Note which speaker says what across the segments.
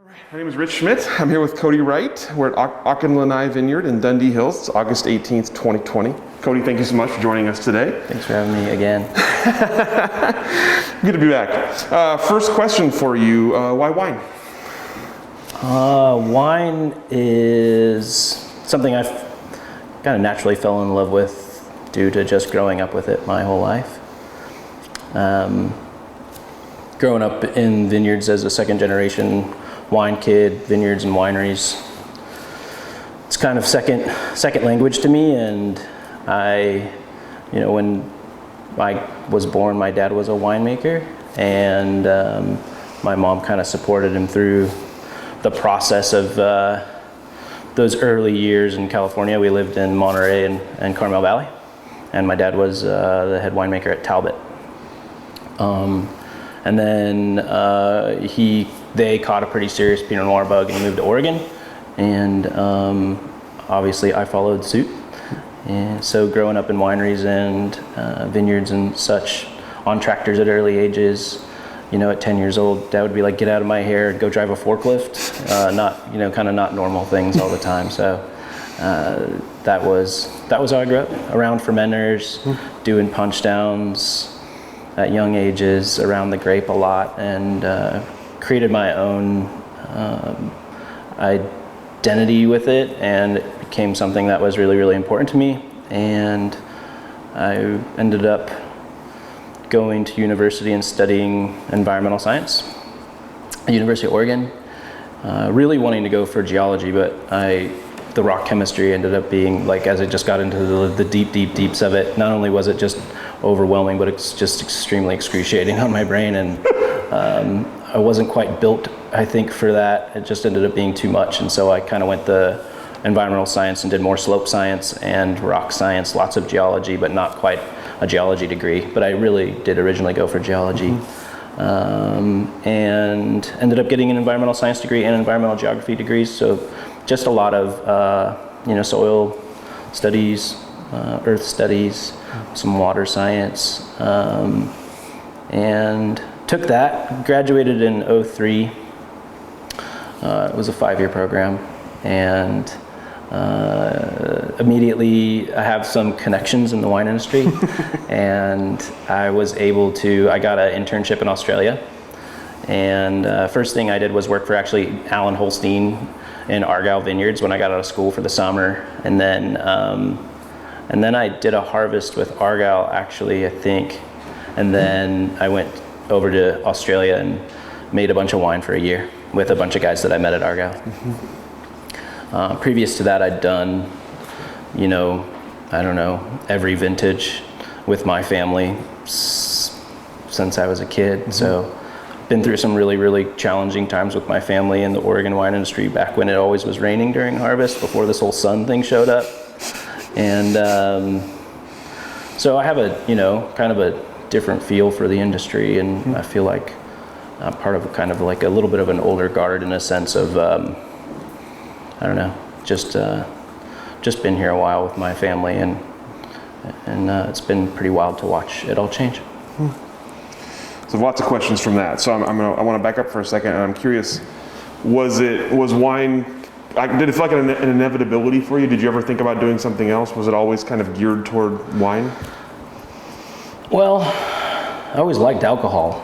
Speaker 1: My name is Rich Schmidt. I'm here with Cody Wright. We're at Auchenlanai Vineyard in Dundee Hills. It's August 18th, 2020. Cody, thank you so much for joining us today.
Speaker 2: Thanks for having me again.
Speaker 1: Good to be back. First question for you, why wine?
Speaker 2: Wine is something I've kind of naturally fell in love with due to just growing up with it my whole life. Growing up in vineyards as a second generation wine kid, vineyards and wineries, it's kind of second language to me. And when I was born, my dad was a winemaker, and my mom kind of supported him through the process of those early years in California. We lived in Monterey and Carmel Valley, and my dad was the head winemaker at Talbot. And then they caught a pretty serious Pinot Noir bug and moved to Oregon, and obviously I followed suit. And so growing up in wineries and vineyards and such, on tractors at early ages, at 10 years old, Dad would be like, "Get out of my hair, go drive a forklift." Kind of not normal things all the time. So that was how I grew up, around fermenters, doing punch downs at young ages, around the grape a lot, and created my own identity with it, and it became something that was really, really important to me. And I ended up going to university and studying environmental science at University of Oregon, really wanting to go for geology, but the rock chemistry ended up being, like, as I just got into the deeps of it, not only was it just overwhelming, but it's just extremely excruciating on my brain, and I wasn't quite built, I think, for that. It just ended up being too much, and so I kind of went the environmental science and did more slope science and rock science, lots of geology, but not quite a geology degree. But I really did originally go for geology, and ended up getting an environmental science degree and environmental geography degrees. So just a lot of soil studies, earth studies, some water science, and took that, graduated in 2003. It was a 5-year program, and immediately I have some connections in the wine industry, and I got an internship in Australia, and first thing I did was work for actually Alan Holstein in Argyle Vineyards when I got out of school for the summer, and then I did a harvest with Argyle, actually, I think, and then I went over to Australia and made a bunch of wine for a year with a bunch of guys that I met at Argyle. Previous to that, I'd done, every vintage with my family since I was a kid. So been through some really, really challenging times with my family in the Oregon wine industry back when it always was raining during harvest, before this whole sun thing showed up. And so I have kind of a different feel for the industry, and I feel like I'm part of kind of like a little bit of an older guard, in a sense of, just been here a while with my family, and it's been pretty wild to watch it all change.
Speaker 1: So lots of questions from that. So I want to back up for a second, and I'm curious, was wine, did it feel like an inevitability for you? Did you ever think about doing something else? Was it always kind of geared toward wine?
Speaker 2: Well, I always liked alcohol.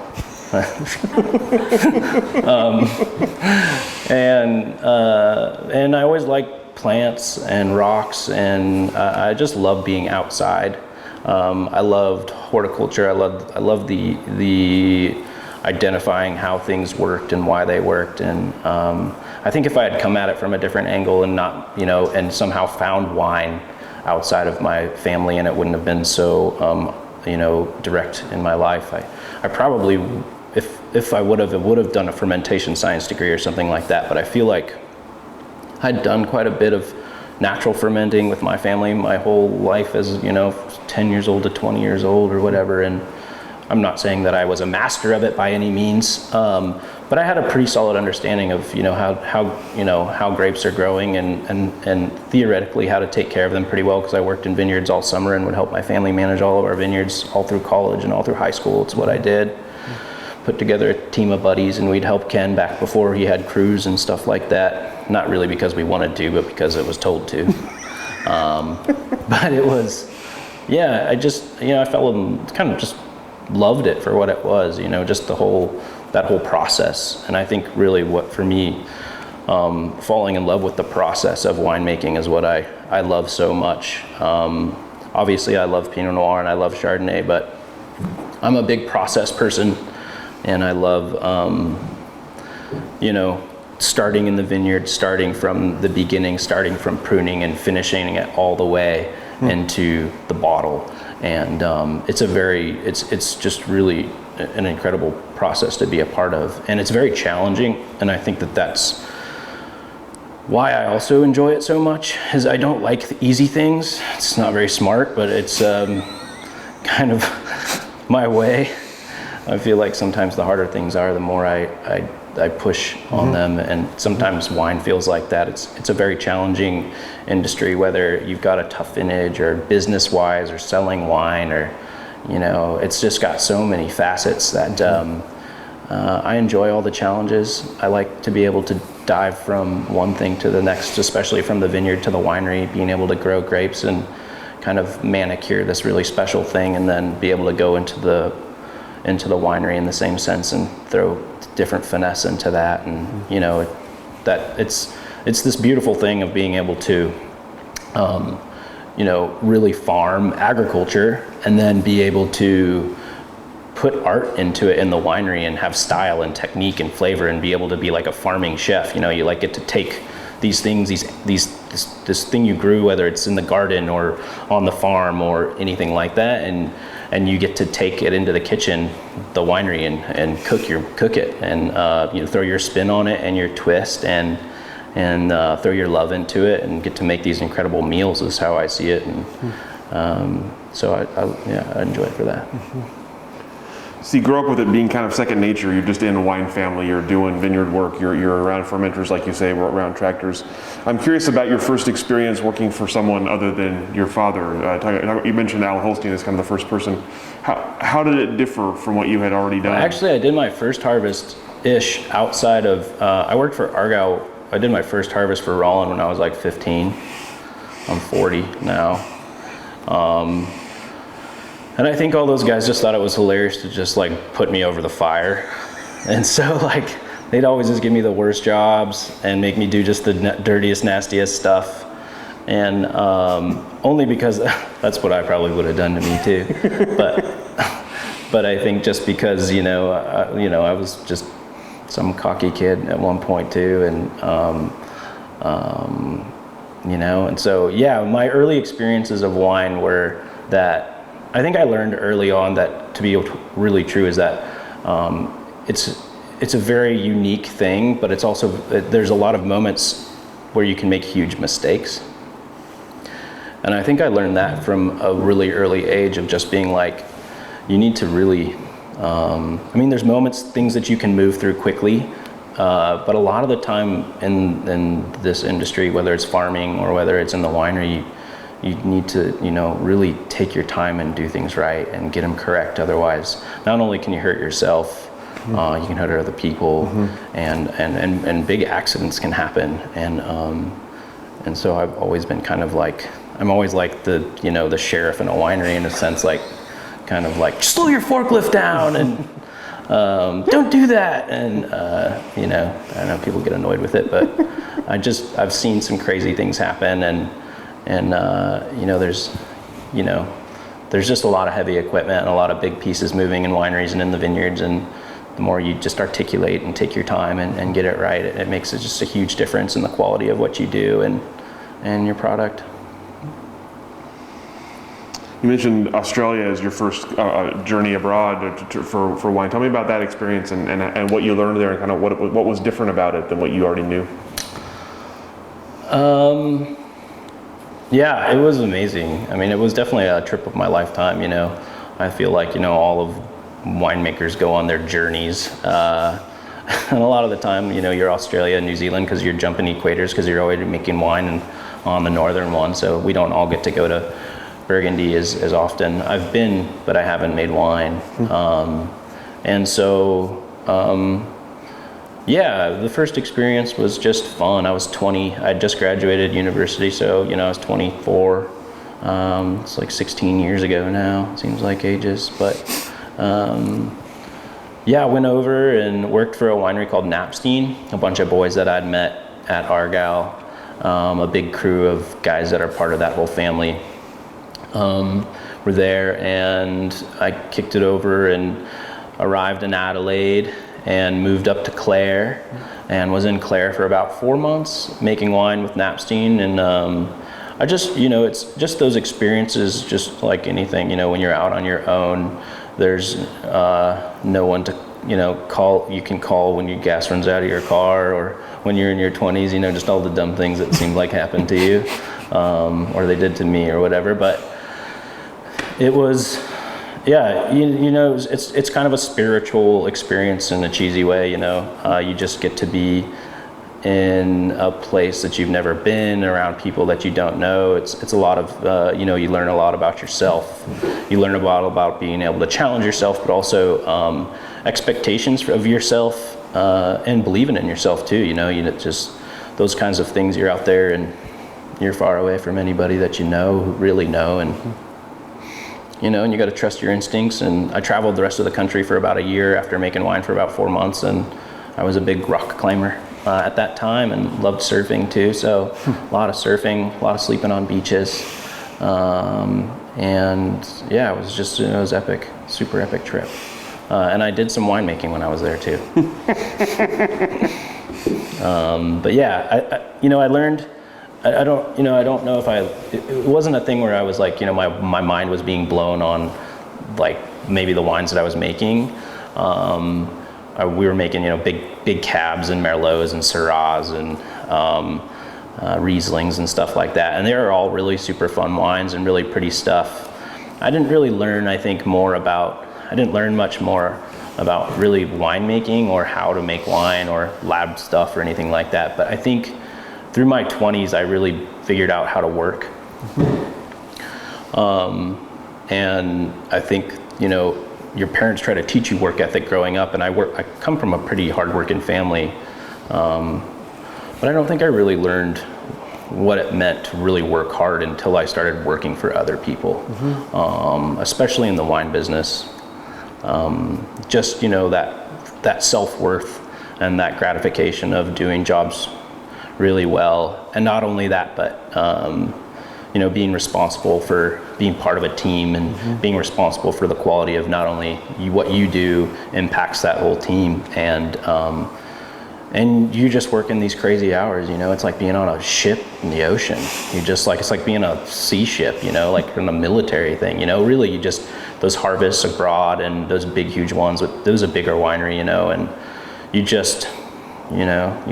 Speaker 2: And I always liked plants and rocks, and I just love being outside. I loved horticulture. I loved the identifying how things worked and why they worked. And I think if I had come at it from a different angle and not, and somehow found wine outside of my family, and it wouldn't have been so, direct in my life, I probably, if I would have done a fermentation science degree or something like that. But I feel like I'd done quite a bit of natural fermenting with my family my whole life, as 10 years old to 20 years old or whatever. And I'm not saying that I was a master of it by any means, but I had a pretty solid understanding of how grapes are growing, and theoretically how to take care of them pretty well, because I worked in vineyards all summer and would help my family manage all of our vineyards all through college and all through high school. It's what I did. put together a team of buddies, and we'd help Ken back before he had crews and stuff like that. Not really because we wanted to, but because it was told to. But it was, yeah, I just, I kind of just loved it for what it was, just that whole process. And I think really what for me, falling in love with the process of winemaking is what I love so much. Obviously I love Pinot Noir and I love Chardonnay, but I'm a big process person, and I love, starting in the vineyard, starting from the beginning, starting from pruning and finishing it all the way into the bottle. And it's just really an incredible process to be a part of, and it's very challenging. And I think that's why I also enjoy it so much, is I don't like the easy things. It's not very smart, but it's kind of my way. I feel like sometimes the harder things are, the more I push on them, and sometimes wine feels like that. It's a very challenging industry, whether you've got a tough vintage or business-wise or selling wine, or it's just got so many facets that I enjoy all the challenges. I like to be able to dive from one thing to the next, especially from the vineyard to the winery, being able to grow grapes and kind of manicure this really special thing, and then be able to go into the winery in the same sense and throw different finesse into that. And that it's this beautiful thing of being able to really farm agriculture and then be able to put art into it in the winery and have style and technique and flavor and be able to be like a farming chef. You like get to take these things, this thing you grew, whether it's in the garden or on the farm or anything like that, and you get to take it into the kitchen, the winery, and cook it, and throw your spin on it and your twist, and throw your love into it, and get to make these incredible meals is how I see it. And so I enjoy it for that.
Speaker 1: So you grew up with it being kind of second nature. You're just in a wine family, you're doing vineyard work, you're around fermenters, like you say, we're around tractors. I'm curious about your first experience working for someone other than your father. You mentioned Alan Holstein as kind of the first person. How did it differ from what you had already done?
Speaker 2: Actually, I did my first harvest-ish outside of, I worked for Argyle. I did my first harvest for Roland when I was like 15. I'm 40 now. And I think all those guys just thought it was hilarious to just like put me over the fire. And so like they'd always just give me the worst jobs and make me do just the dirtiest, nastiest stuff. And only because that's what I probably would have done to me too. But I think just because, I was just some cocky kid at one point too. And, and so, yeah, my early experiences of wine were that I think I learned early on that to be really true is that it's a very unique thing, but it's also, there's a lot of moments where you can make huge mistakes. And I think I learned that from a really early age of just being like, you need to really, there's moments, things that you can move through quickly, but a lot of the time in this industry, whether it's farming or whether it's in the winery, you need to, really take your time and do things right and get them correct. Otherwise, not only can you hurt yourself, you can hurt other people, and big accidents can happen. And so I've always been kind of like, I'm always like the sheriff in a winery in a sense, like kind of like, slow your forklift down and don't do that. And I know people get annoyed with it, but I've seen some crazy things happen, and there's just a lot of heavy equipment and a lot of big pieces moving in wineries and in the vineyards, and the more you just articulate and take your time and get it right, it makes just a huge difference in the quality of what you do and your product.
Speaker 1: You mentioned Australia as your first journey abroad for wine. Tell me about that experience and what you learned there, and kind of what was different about it than what you already knew.
Speaker 2: Yeah, it was amazing. It was definitely a trip of my lifetime. I feel like all of winemakers go on their journeys, and a lot of the time, you're Australia and New Zealand because you're jumping equators because you're already making wine on the northern one. So we don't all get to go to Burgundy as often. I've been, but I haven't made wine. And so, yeah, the first experience was just fun. I was 20. I just graduated university, so I was 24. It's like 16 years ago now. It seems like ages, but yeah, I went over and worked for a winery called Napstein. A bunch of boys that I'd met at Argyle, a big crew of guys that are part of that whole family, were there, and I kicked it over and arrived in Adelaide and moved up to Clare and was in Clare for about 4 months making wine with Napstein. And I just, it's just those experiences, just like anything, when you're out on your own, there's no one to, call. You can call when your gas runs out of your car, or when you're in your 20s, just all the dumb things that seemed like happened to you, or they did to me or whatever. But it was, yeah, it's kind of a spiritual experience in a cheesy way, you just get to be in a place that you've never been, around people that you don't know. It's a lot of, you learn a lot about yourself. You learn a lot about being able to challenge yourself, but also expectations of yourself, and believing in yourself too, just those kinds of things. You're out there and you're far away from anybody that who really know, and and you got to trust your instincts. And I traveled the rest of the country for about a year after making wine for about 4 months, and I was a big rock climber at that time, and loved surfing too. So a lot of surfing, a lot of sleeping on beaches, and yeah, it was just, it was epic, super epic trip. And I did some winemaking when I was there too. But yeah, I learned. I don't know if it wasn't a thing where I was like, my mind was being blown on, like, maybe the wines that I was making. We were making, big cabs and Merlots and Syrahs and Rieslings and stuff like that. And they were all really super fun wines and really pretty stuff. I didn't really learn, I didn't learn much more about really winemaking or how to make wine or lab stuff or anything like that. But I think through my 20s, I really figured out how to work. And I think, your parents try to teach you work ethic growing up, and I come from a pretty hardworking family. But I don't think I really learned what it meant to really work hard until I started working for other people, especially in the wine business. Just, that self-worth and that gratification of doing jobs really well. And not only that, but, being responsible for being part of a team, and being responsible for the quality of not only what you do impacts that whole team. And you just work in these crazy hours, it's like being on a ship in the ocean. It's like being a sea ship, like in a military thing, really those harvests abroad and those big, huge ones, it was a bigger winery, and you just, you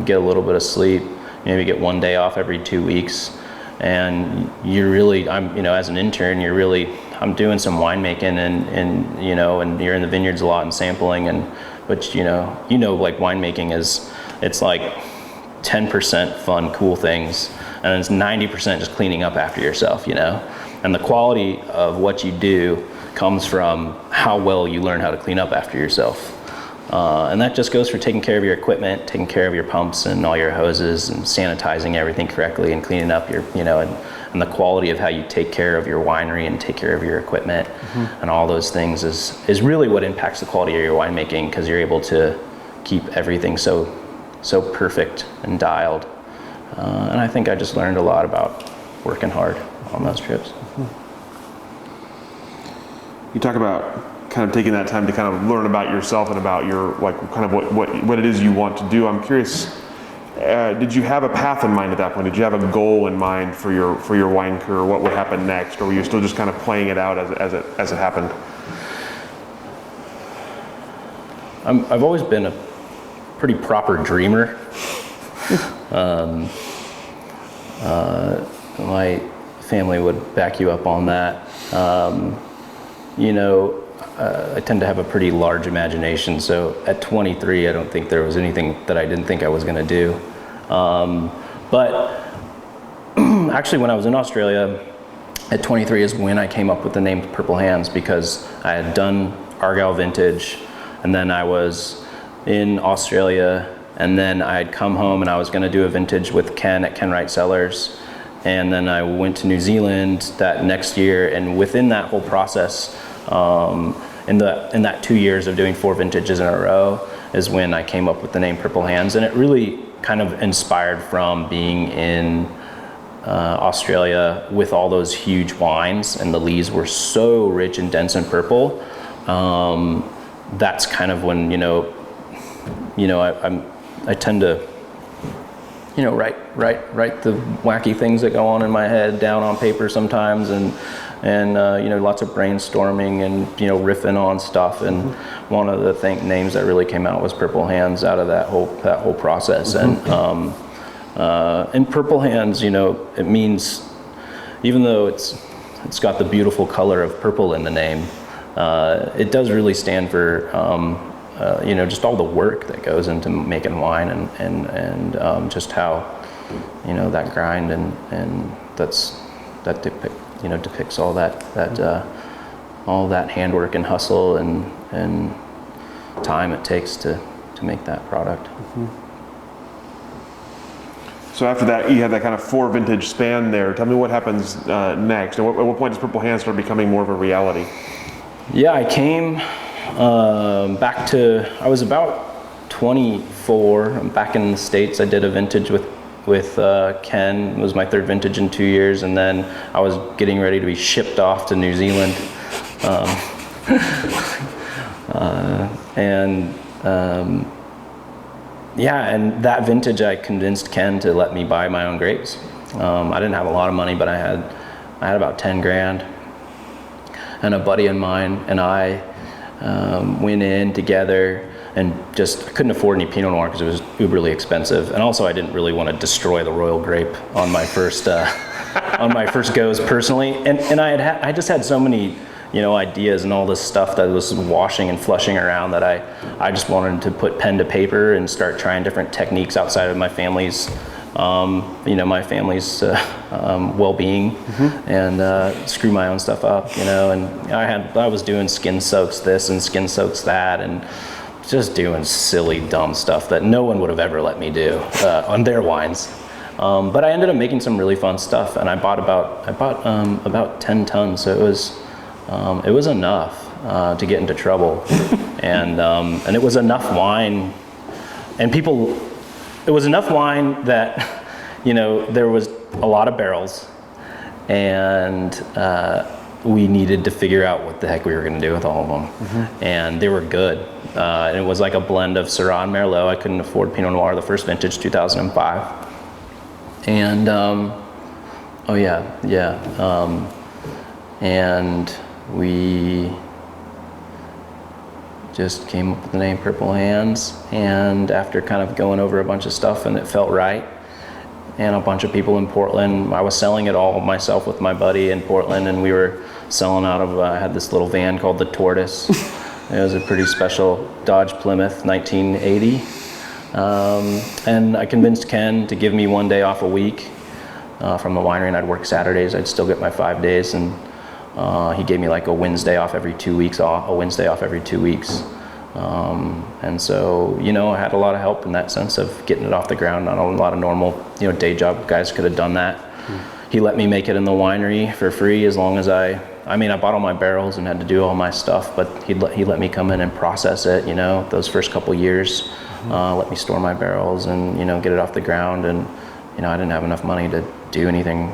Speaker 2: get a little bit of sleep, maybe get 1 day off every 2 weeks. And as an intern, I'm doing some winemaking and you're in the vineyards a lot and sampling, but like winemaking it's like 10% fun, cool things, and it's 90% just cleaning up after yourself, and the quality of what you do comes from how well you learn how to clean up after yourself. And that just goes for taking care of your equipment, taking care of your pumps and all your hoses, and sanitizing everything correctly, and cleaning up your, and the quality of how you take care of your winery and take care of your equipment, and all those things is really what impacts the quality of your winemaking, because you're able to keep everything so perfect and dialed. And I think I just learned a lot about working hard on those trips.
Speaker 1: You talk about kind of taking that time to kind of learn about yourself and about your, like, kind of what it is you want to do. I'm curious, did you have a path in mind at that point? Did you have a goal in mind for your wine career, what would happen next, or were you still just kind of playing it out as it happened?
Speaker 2: I've always been a pretty proper dreamer. My family would back you up on that. I tend to have a pretty large imagination, so at 23, I don't think there was anything that I didn't think I was going to do. But actually, when I was in Australia, at 23 is when I came up with the name Purple Hands, because I had done Argyle vintage, and then I was in Australia, and then I had come home and I was going to do a vintage with Ken at Ken Wright Cellars, and then I went to New Zealand that next year, and within that whole process, in that 2 years of doing 4 vintages in a row, is when I came up with the name Purple Hands, and it really kind of inspired from being in Australia with all those huge wines, and the leaves were so rich and dense and purple. That's kind of when I tend to write the wacky things that go on in my head down on paper sometimes, and lots of brainstorming and riffing on stuff. And one of the names that really came out was Purple Hands out of that whole process. And Purple Hands, it means, even though it's got the beautiful color of purple in the name, it does really stand for just all the work that goes into making wine, and just how that grind and that depicts all that handwork and hustle and time it takes to make that product.
Speaker 1: So after that, you had that kind of 4 vintage span there. Tell me what happens next. At what point does Purple Hands start becoming more of a reality?
Speaker 2: Yeah, I came back to, I was about 24. I'm back in the States. I did a vintage with Ken. It was my 3rd vintage in 2 years, and then I was getting ready to be shipped off to New Zealand. And that vintage, I convinced Ken to let me buy my own grapes. I didn't have a lot of money, but I had about 10 grand. And a buddy of mine and I went in together, and just I couldn't afford any Pinot Noir because it was uberly expensive. And also I didn't really want to destroy the Royal Grape on my first goes personally. And I just had so many ideas and all this stuff that was washing and flushing around that I just wanted to put pen to paper and start trying different techniques outside of my family's well-being, and screw my own stuff up, and I was doing skin soaks this and skin soaks that, and just doing silly, dumb stuff that no one would have ever let me do on their wines. But I ended up making some really fun stuff, and I bought about 10 tons, so it was enough to get into trouble, and it was enough wine, and it was enough wine that there was a lot of barrels, and we needed to figure out what the heck we were going to do with all of them. And they were good. And it was like a blend of Syrah and Merlot. I couldn't afford Pinot Noir, the first vintage, 2005. And and we just came up with the name Purple Hands, and after kind of going over a bunch of stuff, and it felt right, and a bunch of people in Portland, I was selling it all myself with my buddy in Portland, and we were selling out of, I had this little van called the Tortoise. It was a pretty special Dodge Plymouth 1980, and I convinced Ken to give me 1 day off a week from the winery, and I'd work Saturdays. I'd still get my 5 days, and he gave me like a Wednesday off every 2 weeks. And so, I had a lot of help in that sense of getting it off the ground. Not a lot of normal, day job guys could have done that. He let me make it in the winery for free as long as I bought all my barrels and had to do all my stuff, but he let me come in and process it, those first couple years, let me store my barrels and, get it off the ground. And, I didn't have enough money to do anything,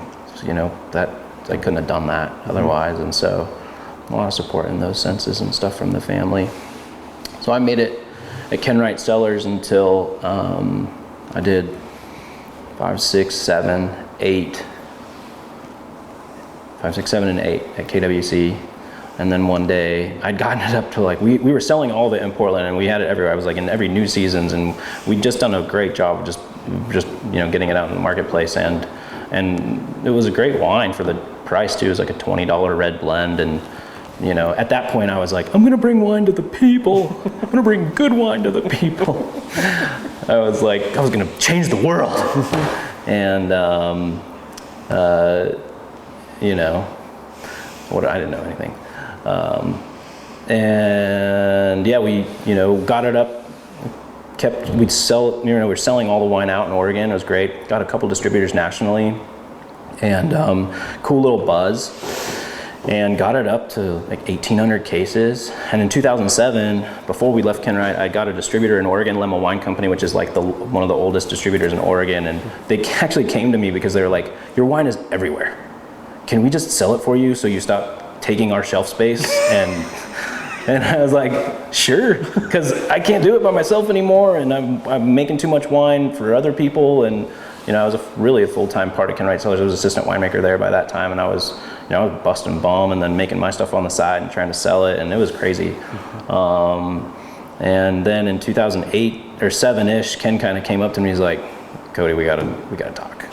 Speaker 2: that I couldn't have done that otherwise. And so a lot of support in those senses and stuff from the family. So I made it at Ken Wright Cellars until I did 5, 6, 7, 8 at KWC. And then one day I'd gotten it up to we were selling all of it in Portland, and we had it everywhere. I was in every New Seasons, and we'd just done a great job of just getting it out in the marketplace. And it was a great wine for the price too. It was like a $20 red blend, and at that point I was like, I'm gonna bring wine to the people. I'm gonna bring good wine to the people. I was gonna change the world. And I didn't know anything. and yeah, we, got it up, we'd sell, we were selling all the wine out in Oregon. It was great. Got a couple distributors nationally, and cool little buzz, and got it up to like 1,800 cases. And in 2007, before we left Ken Wright, I got a distributor in Oregon, Lemma Wine Company, which is like one of the oldest distributors in Oregon. And they actually came to me because they were like, your wine is everywhere. Can we just sell it for you so you stop taking our shelf space? And I was like, sure, because I can't do it by myself anymore, and I'm making too much wine for other people. And I was really a full-time part of Ken Wright Cellars. I was assistant winemaker there by that time, and I was busting bum and then making my stuff on the side and trying to sell it, and it was crazy. And then in 2008 or 7-ish, Ken kind of came up to me. He's like, Cody, we gotta talk.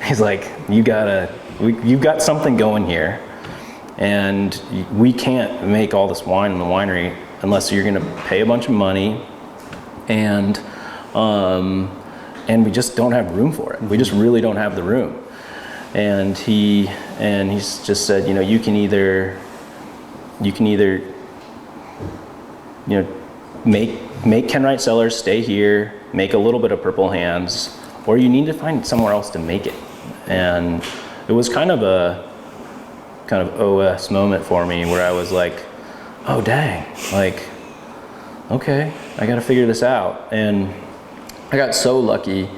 Speaker 2: He's like, you've got something going here. And we can't make all this wine in the winery unless you're going to pay a bunch of money, and we just don't have room for it. We just really don't have the room. And he's just said, you can either make Ken Wright Cellars, stay here, make a little bit of Purple Hands, or you need to find somewhere else to make it. And it was kind of OS moment for me, where I was like, oh dang, like, okay, I gotta figure this out. And I got so lucky.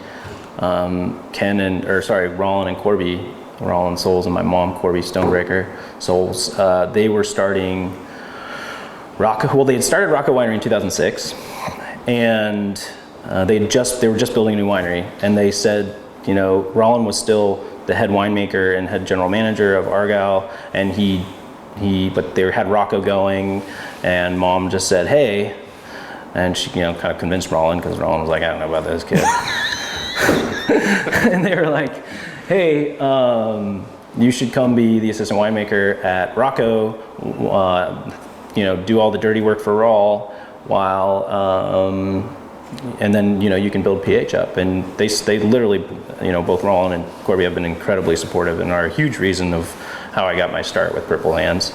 Speaker 2: Rollin and Corby, Rollin Souls and my mom, Corby Stonebreaker Souls, they were starting they had started Rocco Winery in 2006, and they were just building a new winery, and they said, Rollin was still the head winemaker and head general manager of Argyle, and but they had Rocco going, and mom just said, hey, and she, kind of convinced Rollin, because Rollin was like, I don't know about this kid. And they were like, hey, you should come be the assistant winemaker at Rocco, do all the dirty work for Rawl, while, and then, you can build PH up. And they literally, both Rollin and Corby have been incredibly supportive and are a huge reason of how I got my start with Purple Hands.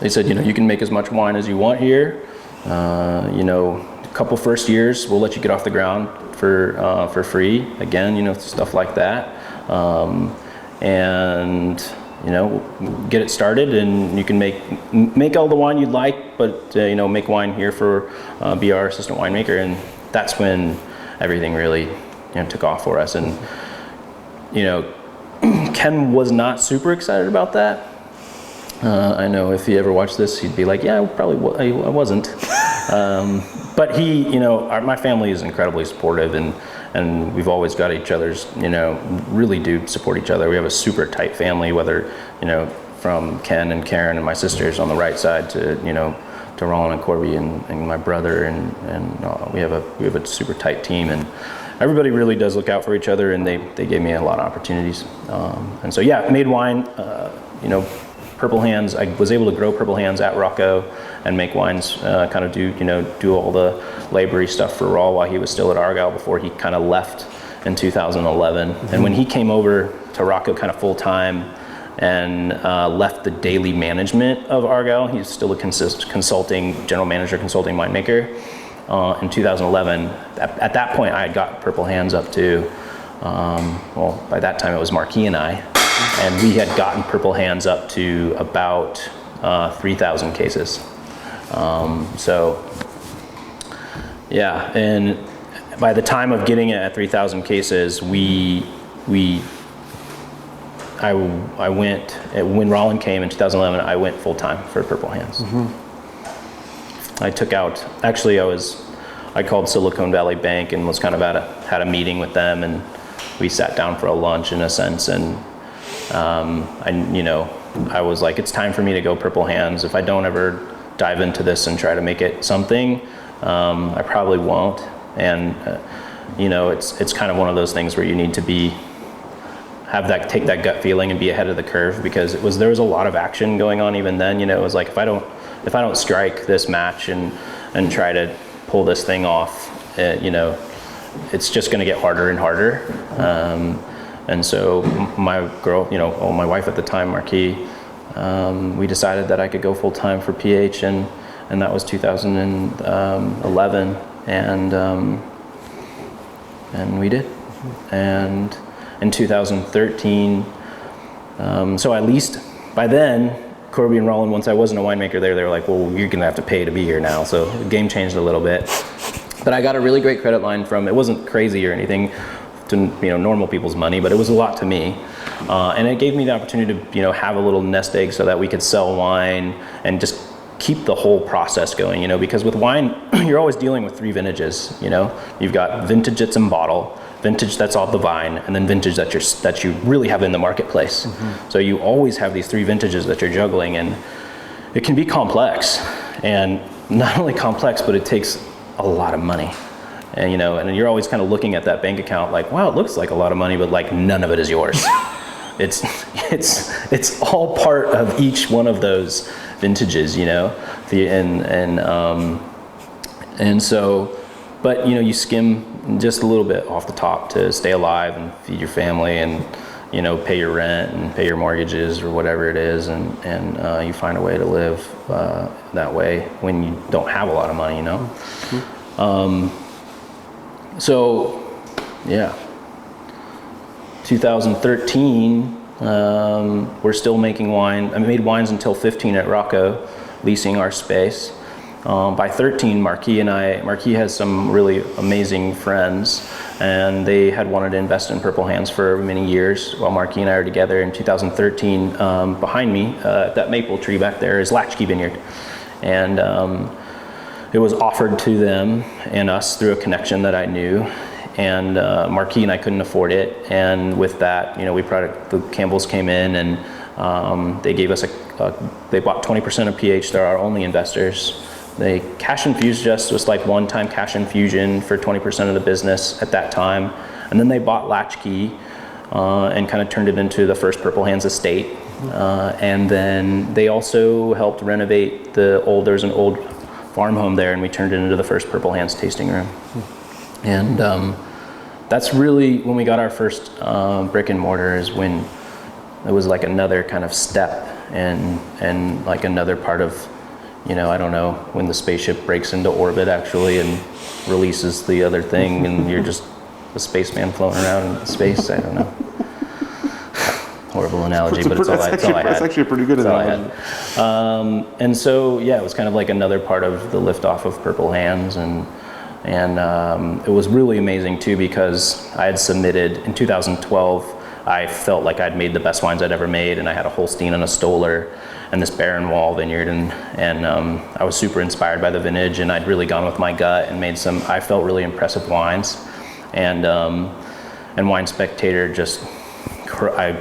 Speaker 2: They said, you can make as much wine as you want here. A couple first years, we'll let you get off the ground for free. Again, stuff like that. And get it started, and you can make all the wine you'd like, but make wine here for be our assistant winemaker. And that's when everything really took off for us. And Ken was not super excited about that. I know if he ever watched this, he'd be like, yeah, I wasn't. But my family is incredibly supportive, and we've always got each other's, really do support each other. We have a super tight family, whether, from Ken and Karen and my sisters on the right side to Rollin and Corby and my brother, and we have a super tight team, and everybody really does look out for each other, and they gave me a lot of opportunities. And so, yeah, made wine, Purple Hands. I was able to grow Purple Hands at Rocco and make wines, kind of do all the labory stuff for Rawl while he was still at Argyle before he kind of left in 2011. Mm-hmm. And when he came over to Rocco kind of full time and left the daily management of Argyle, he's still a consulting general manager, consulting winemaker. In 2011, at that point, I had got Purple Hands up to, by that time it was Marquis and I. And we had gotten Purple Hands up to about 3,000 cases. Yeah, and by the time of getting it at 3,000 cases, I went, when Rollin came in 2011, I went full time for Purple Hands. Mm-hmm. I took out, actually I called Silicon Valley Bank and was kind of had a meeting with them, and we sat down for a lunch in a sense, and I was like, it's time for me to go Purple Hands. If I don't ever dive into this and try to make it something, I probably won't. And it's kind of one of those things where you need to take that gut feeling and be ahead of the curve, because there was a lot of action going on even then. It was like, if I don't strike this match and try to pull this thing off, it's just going to get harder and harder. And so my girl, my wife at the time, Marquis, we decided that I could go full time for PH, and that was 2011, and we did. And in 2013, so at least by then, Corby and Roland, once I wasn't a winemaker there, they were like, well, you're gonna have to pay to be here now. So the game changed a little bit. But I got a really great credit line from, it wasn't crazy or anything to normal people's money, but it was a lot to me. And it gave me the opportunity to have a little nest egg so that we could sell wine and just keep the whole process going, because with wine, you're always dealing with 3 vintages, You've got vintage that's in bottle, vintage that's off the vine, and then vintage that you really have in the marketplace. So you always have these 3 vintages that you're juggling, and it can be complex. And not only complex, but it takes a lot of money. And and you're always kind of looking at that bank account like, wow, it looks like a lot of money, but like none of it is yours. It's all part of each one of those vintages, and so, but you skim just a little bit off the top to stay alive and feed your family and pay your rent and pay your mortgages or whatever it is, and you find a way to live that way when you don't have a lot of money, So yeah, 2013, we're still making wine. I made wines until 15 at Rocco, leasing our space. By 13, Marquis has some really amazing friends, and they had wanted to invest in Purple Hands for many years while Marquis and I are together. In 2013, behind me, that maple tree back there is Latchkey Vineyard. And it was offered to them and us through a connection that I knew. And Marquis and I couldn't afford it. And with that, the Campbells came in, and they gave us they bought 20% of PH. They're our only investors. They cash infused us, just like one-time cash infusion for 20% of the business at that time. And then they bought Latchkey and kind of turned it into the first Purple Hands estate. And then they also helped renovate there's an old farm home there, and we turned it into the first Purple Hands tasting room. And that's really when we got our first brick and mortar, is when it was like another kind of step and like another part of, I don't know, when the spaceship breaks into orbit actually and releases the other thing and you're just a spaceman floating around in space. I don't know. Horrible analogy, but it's all I had.
Speaker 1: That's actually a pretty good analogy.
Speaker 2: And so, yeah, it was kind of like another part of the liftoff of Purple Hands, and it was really amazing too, because I had submitted in 2012. I felt like I'd made the best wines I'd ever made, and I had a Holstein and a Stoller and this Barren Wall vineyard, and I was super inspired by the vintage, and I'd really gone with my gut and made some, I felt, really impressive wines, and Wine Spectator just, I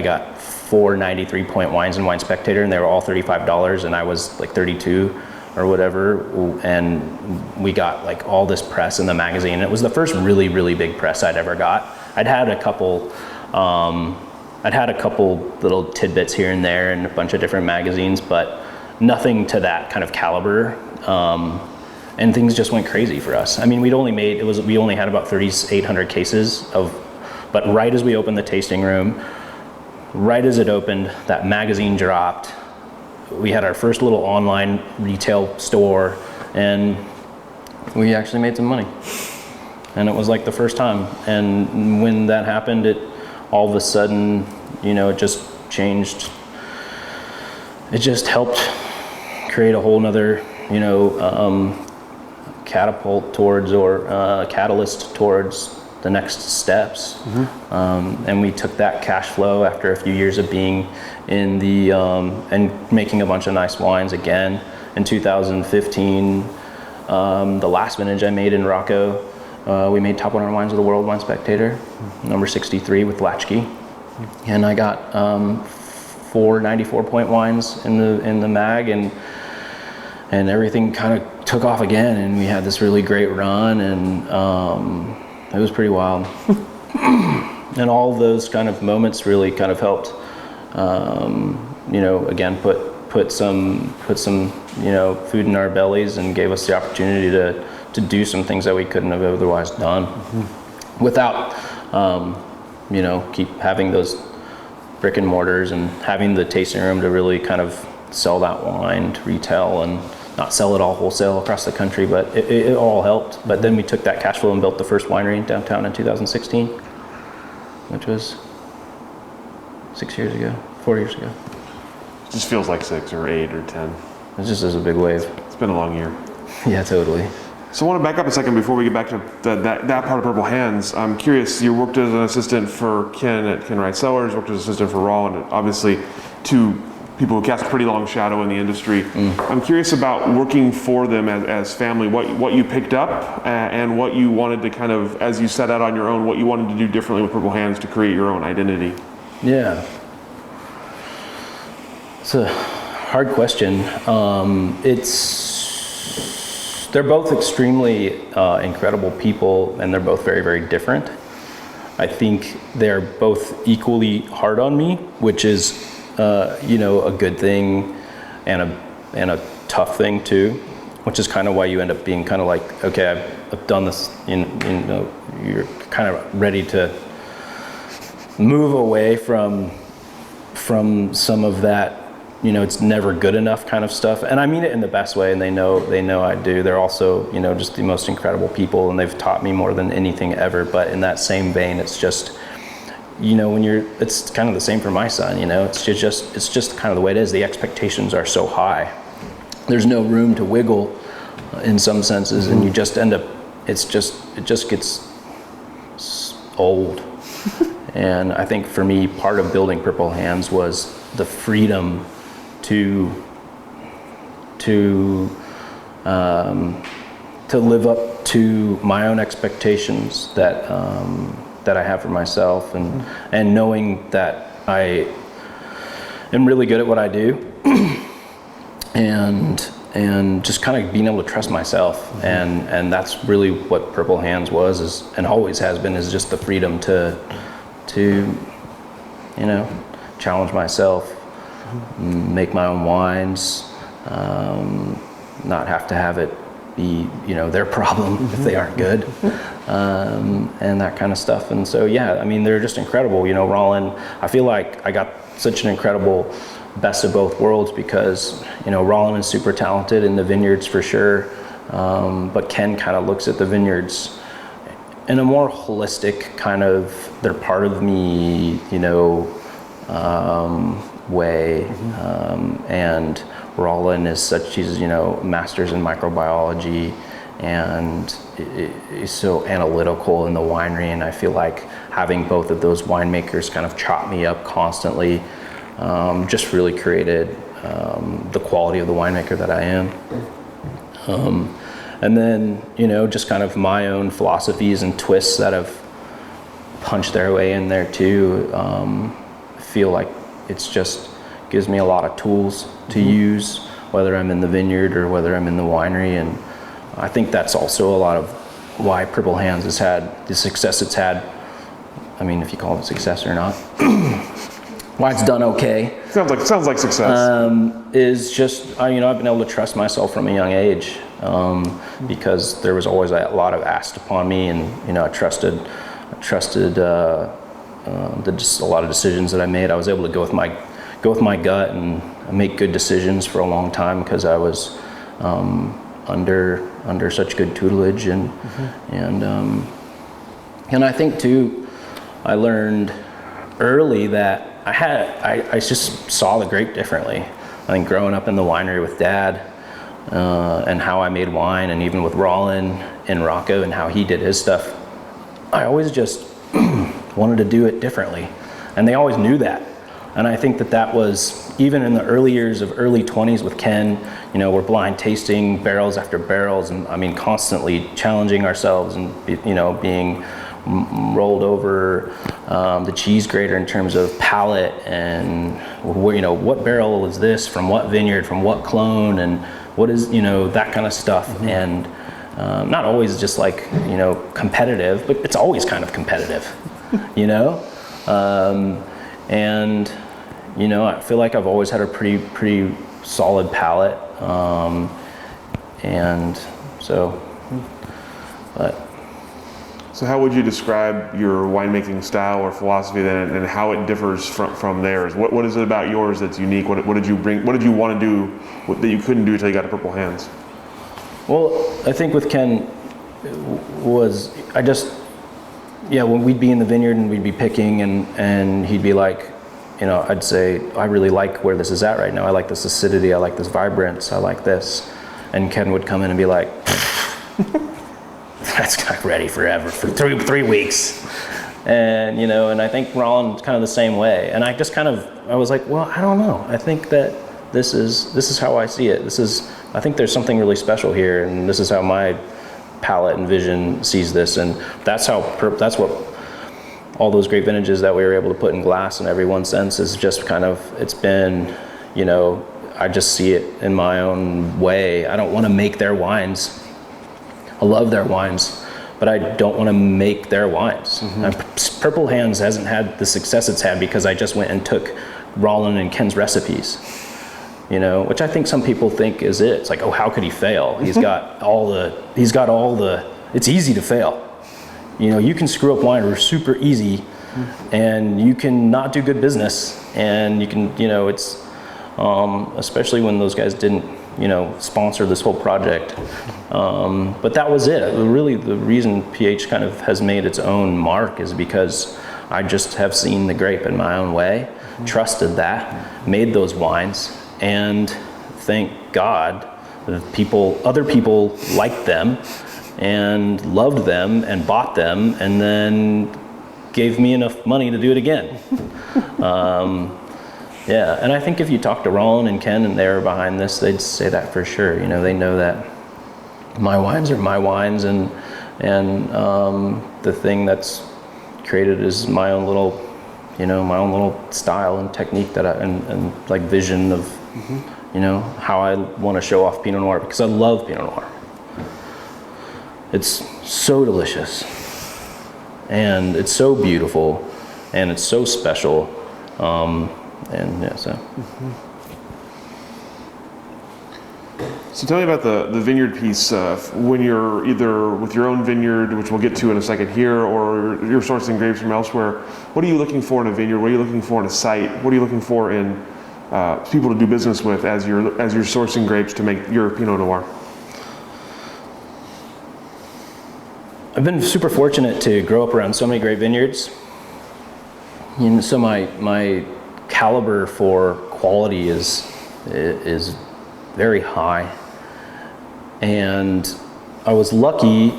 Speaker 2: got 4 93-point wines in Wine Spectator, and they were all $35, and I was like 32 or whatever, and we got like all this press in the magazine. It was the first really, really big press I'd ever got. I'd had a couple little tidbits here and there in a bunch of different magazines, but nothing to that kind of caliber. And things just went crazy for us. I mean, we only had about 3,800 cases but right as we opened the tasting room, right as it opened, that magazine dropped. We had our first little online retail store, and we actually made some money. And it was like the first time. And when that happened, it all of a sudden, it just changed. It just helped create a whole nother, catapult towards, or catalyst towards the next steps. And we took that cash flow after a few years of being in the, and making a bunch of nice wines again. In 2015, the last vintage I made in Rocco, we made top 100 wines of the world, Wine Spectator, number 63 with Latchkey. And I got 4 94-point wines in the mag, and everything kind of took off again, and we had this really great run, and it was pretty wild. And all of those kind of moments really kind of helped, again, put some food in our bellies, and gave us the opportunity to do some things that we couldn't have otherwise done without, keep having those brick and mortars and having the tasting room to really kind of sell that wine to retail and not sell it all wholesale across the country, but it all helped. But then we took that cash flow and built the first winery in downtown in 2016, which was 4 years ago.
Speaker 1: It just feels like 6 or 8 or 10.
Speaker 2: It just is a big wave.
Speaker 1: It's been a long year.
Speaker 2: Yeah, totally.
Speaker 1: So I want to back up a second before we get back to that part of Purple Hands. I'm curious, you worked as an assistant for Ken at Ken Wright Cellars, worked as an assistant for Raw, and obviously two people who cast a pretty long shadow in the industry. I'm curious about working for them as family, what you picked up and what you wanted to kind of, as you set out on your own, what you wanted to do differently with Purple Hands to create your own identity.
Speaker 2: Yeah. It's a hard question. They're both extremely incredible people, and they're both very, very different. I think they're both equally hard on me, which is, a good thing and a tough thing too, which is kind of why you end up being kind of like, okay, I've done this, you're kind of ready to move away from some of that, it's never good enough kind of stuff. And I mean it in the best way, and they know I do. They're also, just the most incredible people, and they've taught me more than anything ever. But in that same vein, it's just, it's kind of the same for my son, it's just kind of the way it is. The expectations are so high. There's no room to wiggle in some senses, and you just end up, it just gets old. And I think for me, part of building Purple Hands was the freedom to live up to my own expectations that I have for myself, and knowing that I am really good at what I do, and just kind of being able to trust myself, and that's really what Purple Hands was, and always has been, is just the freedom to challenge myself, make my own wines, not have to have it be, their problem if they aren't good, and that kind of stuff. And so, yeah, I mean, they're just incredible. Rollin, I feel like I got such an incredible best of both worlds because, Rollin is super talented in the vineyards for sure, but Ken kind of looks at the vineyards in a more holistic kind of, they're part of me, way. And Rollin is such, he's, master's in microbiology, and is so analytical in the winery. And I feel like having both of those winemakers kind of chop me up constantly, just really created the quality of the winemaker that I am. And then, just kind of my own philosophies and twists that have punched their way in there too. I feel like it's just gives me a lot of tools to use, whether I'm in the vineyard or whether I'm in the winery. And I think that's also a lot of why Purple Hands has had the success it's had. I mean, if you call it success or not. Why it's done okay.
Speaker 1: Sounds like success.
Speaker 2: Is just, I've been able to trust myself from a young age, because there was always a lot of asked upon me, and I trusted a lot of decisions that I made. I was able to go with my gut and make good decisions for a long time because I was under such good tutelage, and I think too, I learned early that I just saw the grape differently. I think growing up in the winery with Dad, and how I made wine, and even with Rollin and Rocco and how he did his stuff, I always just wanted to do it differently. And they always knew that. And I think that was, even in the early years of early 20s with Ken, we're blind tasting barrels after barrels, and constantly challenging ourselves, and being rolled over the cheese grater in terms of palate, and what barrel is this from what vineyard, from what clone, and what is that kind of stuff. And not always just like competitive, but it's always kind of competitive. And I feel like I've always had a pretty solid palate, and so, but.
Speaker 1: So how would you describe your winemaking style or philosophy then, and how it differs from theirs? What is it about yours that's unique? What did you bring? What did you want to do that you couldn't do until you got to Purple Hands?
Speaker 2: Well, I think with Ken when we'd be in the vineyard and we'd be picking and he'd be like, I'd say, I really like where this is at right now. I like this acidity. I like this vibrance. I like this. And Ken would come in and be like, that's not ready forever for 3 weeks. And, and I think Rollin's kind of the same way. And I was like, well, I don't know. I think that this is how I see it. I think there's something really special here, and this is how my palate and vision sees this. And that's what all those great vintages that we were able to put in glass in every one sense is just it's been, I just see it in my own way. I don't want to make their wines. I love their wines, but I don't want to make their wines. Mm-hmm. Purple Hands hasn't had the success it's had because I just went and took Rollin and Ken's recipes, which I think some people think is it. It's like, oh, how could he fail? He's got all the, it's easy to fail. You can screw up wine super easy, and you can not do good business, and you can, it's, especially when those guys didn't, sponsor this whole project. But that was it. Really, the reason PH kind of has made its own mark is because I just have seen the grape in my own way, trusted that, made those wines, and thank God other people liked them and loved them and bought them and then gave me enough money to do it again. Yeah, and I think if you talk to Rollin and Ken and they're behind this, they'd say that for sure. They know that my wines are my wines, and the thing that's created is my own little, my own little style and technique that and like vision of, how I want to show off Pinot Noir, because I love Pinot Noir. It's so delicious, and it's so beautiful, and it's so special.
Speaker 1: So tell me about the vineyard piece. When you're either with your own vineyard, which we'll get to in a second here, or you're sourcing grapes from elsewhere, what are you looking for in a vineyard? What are you looking for in a site? What are you looking for in people to do business with as you're sourcing grapes to make your Pinot Noir?
Speaker 2: I've been super fortunate to grow up around so many great vineyards. So my caliber for quality is very high, and I was lucky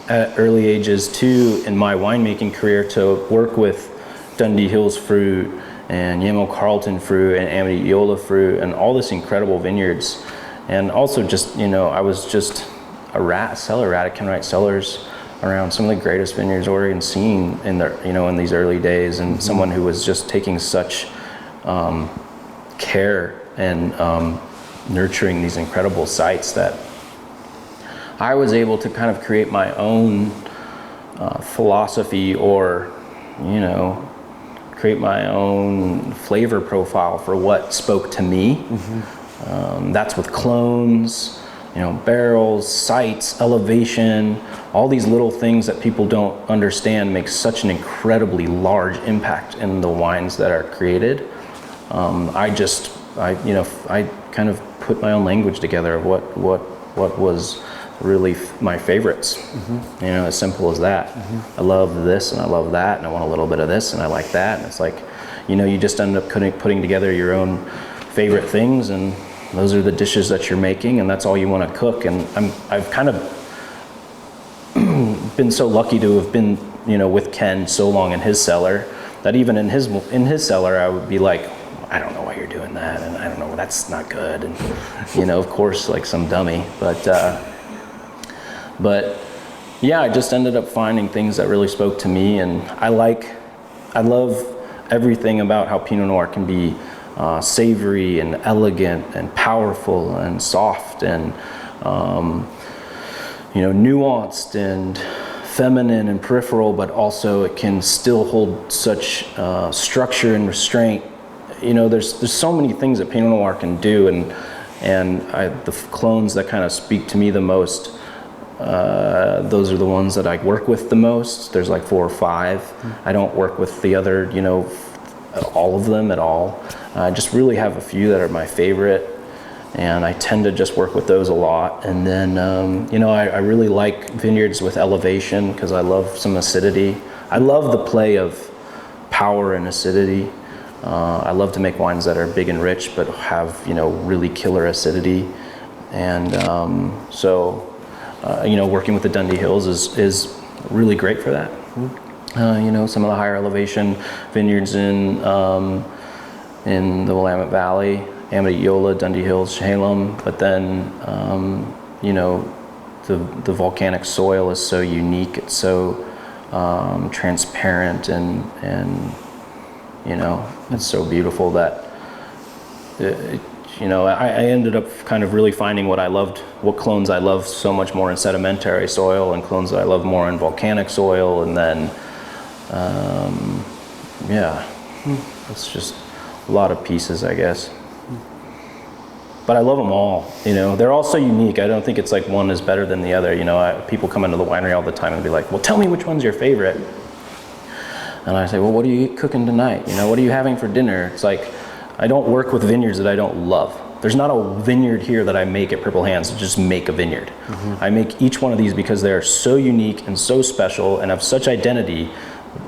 Speaker 2: at early ages too in my winemaking career to work with Dundee Hills Fruit and Yamo Carlton Fruit and Amity Eola Fruit and all this incredible vineyards, and also just I was just a cellar rat at Ken Wright Cellars around some of the greatest vineyards Oregon's seen in in these early days, and someone who was just taking such care and nurturing these incredible sites that I was able to kind of create my own philosophy, or create my own flavor profile for what spoke to me. That's with clones, barrels, sites, elevation, all these little things that people don't understand make such an incredibly large impact in the wines that are created. I kind of put my own language together of what was really my favorites. As simple as that. I love this and I love that, and I want a little bit of this and I like that, and it's like, you just end up putting together your own favorite things, and those are the dishes that you're making, and that's all you want to cook. And I've kind of been so lucky to have been, with Ken so long in his cellar, that even in his cellar I would be like, I don't know why you're doing that, and I don't know, that's not good, and of course, like some dummy, but yeah, I just ended up finding things that really spoke to me, and I love everything about how Pinot Noir can be savory and elegant and powerful and soft and nuanced and feminine and peripheral, but also it can still hold such structure and restraint. There's so many things that Pinot Noir can do, and the clones that kind of speak to me the most those are the ones that I work with the most. There's like 4 or 5. I don't work with the other, all of them at all. I just really have a few that are my favorite, and I tend to just work with those a lot. And then, I really like vineyards with elevation because I love some acidity. I love the play of power and acidity. I love to make wines that are big and rich but have, really killer acidity. And working with the Dundee Hills is really great for that. Some of the higher elevation vineyards in the Willamette Valley, Amity-Yola, Dundee Hills, Halem, but then, the volcanic soil is so unique. It's so transparent and it's so beautiful that, I ended up kind of really finding what clones I love so much more in sedimentary soil and clones that I love more in volcanic soil. And then, it's just a lot of pieces, I guess. But I love them all, they're all so unique. I don't think it's like one is better than the other. People come into the winery all the time and be like, well, tell me which one's your favorite. And I say, well, what are you cooking tonight? What are you having for dinner? It's like, I don't work with vineyards that I don't love. There's not a vineyard here that I make at Purple Hands to just make a vineyard. I make each one of these because they are so unique and so special and have such identity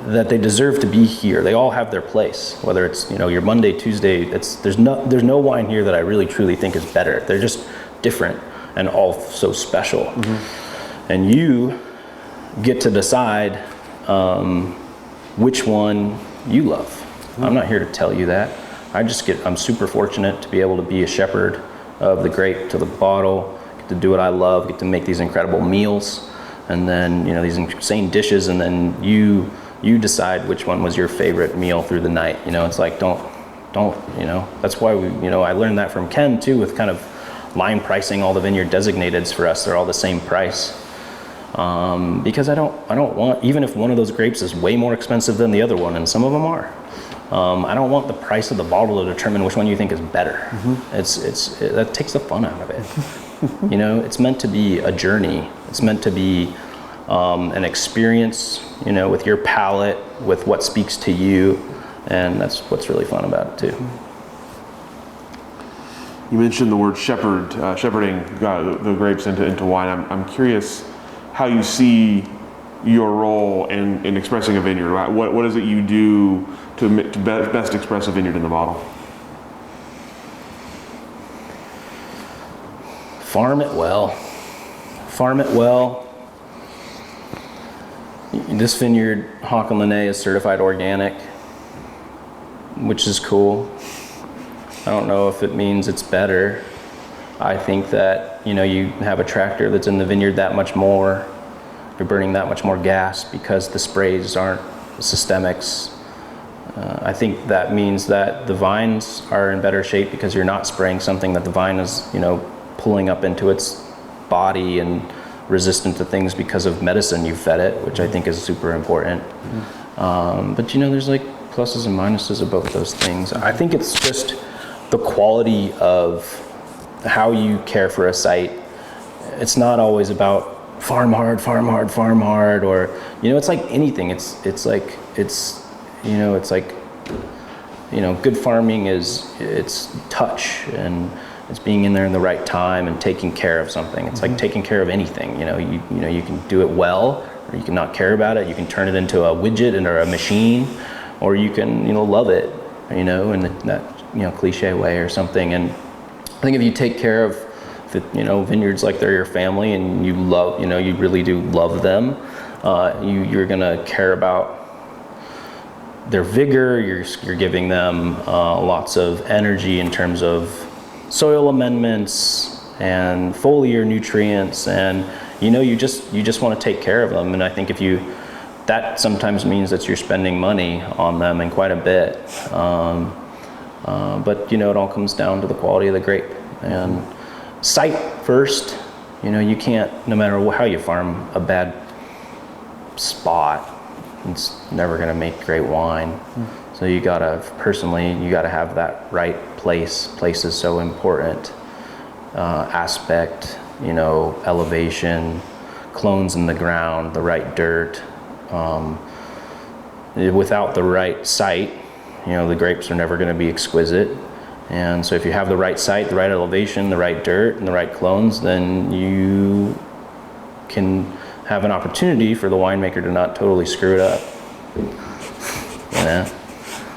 Speaker 2: that they deserve to be here. They all have their place. Whether it's your Monday, Tuesday, there's no wine here that I really truly think is better. They're just different and all so special. And you get to decide which one you love. I'm not here to tell you that. I'm super fortunate to be able to be a shepherd of the grape to the bottle, get to do what I love, get to make these incredible meals, and then these insane dishes, and then you decide which one was your favorite meal through the night. It's like don't that's why I learned that from Ken too, with kind of line pricing all the vineyard designateds for us. They're all the same price. Because I don't want, even if one of those grapes is way more expensive than the other one, and some of them are, I don't want the price of the bottle to determine which one you think is better. That takes the fun out of it. It's meant to be a journey. It's meant to be an experience, with your palate, with what speaks to you, and that's what's really fun about it too.
Speaker 1: You mentioned the word shepherding the grapes into wine. I'm curious how you see your role in expressing a vineyard. What is it you do to best express a vineyard in the bottle?
Speaker 2: Farm it well. This vineyard, Hawk and Linné, is certified organic, which is cool. I don't know if it means it's better. I think that, you have a tractor that's in the vineyard that much more. You're burning that much more gas because the sprays aren't systemics. I think that means that the vines are in better shape because you're not spraying something that the vine is, pulling up into its body and resistant to things because of medicine you fed it, which I think is super important. But there's like pluses and minuses of both those things. I think it's just the quality of how you care for a site. It's not always about farm hard, or it's like anything. It's like good farming it's touch, and it's being in there in the right time and taking care of something. It's like taking care of anything. You can do it well, or you can not care about it. You can turn it into a widget or a machine, or you can love it, in that cliche way or something. And I think if you take care of vineyards like they're your family, and you love, you really do love them, you're gonna care about their vigor. You're giving them lots of energy in terms of soil amendments and foliar nutrients, and you just want to take care of them. And I think that sometimes means that you're spending money on them, and quite a bit. But it all comes down to the quality of the grape and site first. You can't, no matter how you farm a bad spot, it's never going to make great wine. So you gotta have that right place. Place is so important. Aspect, elevation, clones in the ground, the right dirt. Without the right site, the grapes are never going to be exquisite. And so if you have the right site, the right elevation, the right dirt, and the right clones, then you can have an opportunity for the winemaker to not totally screw it up.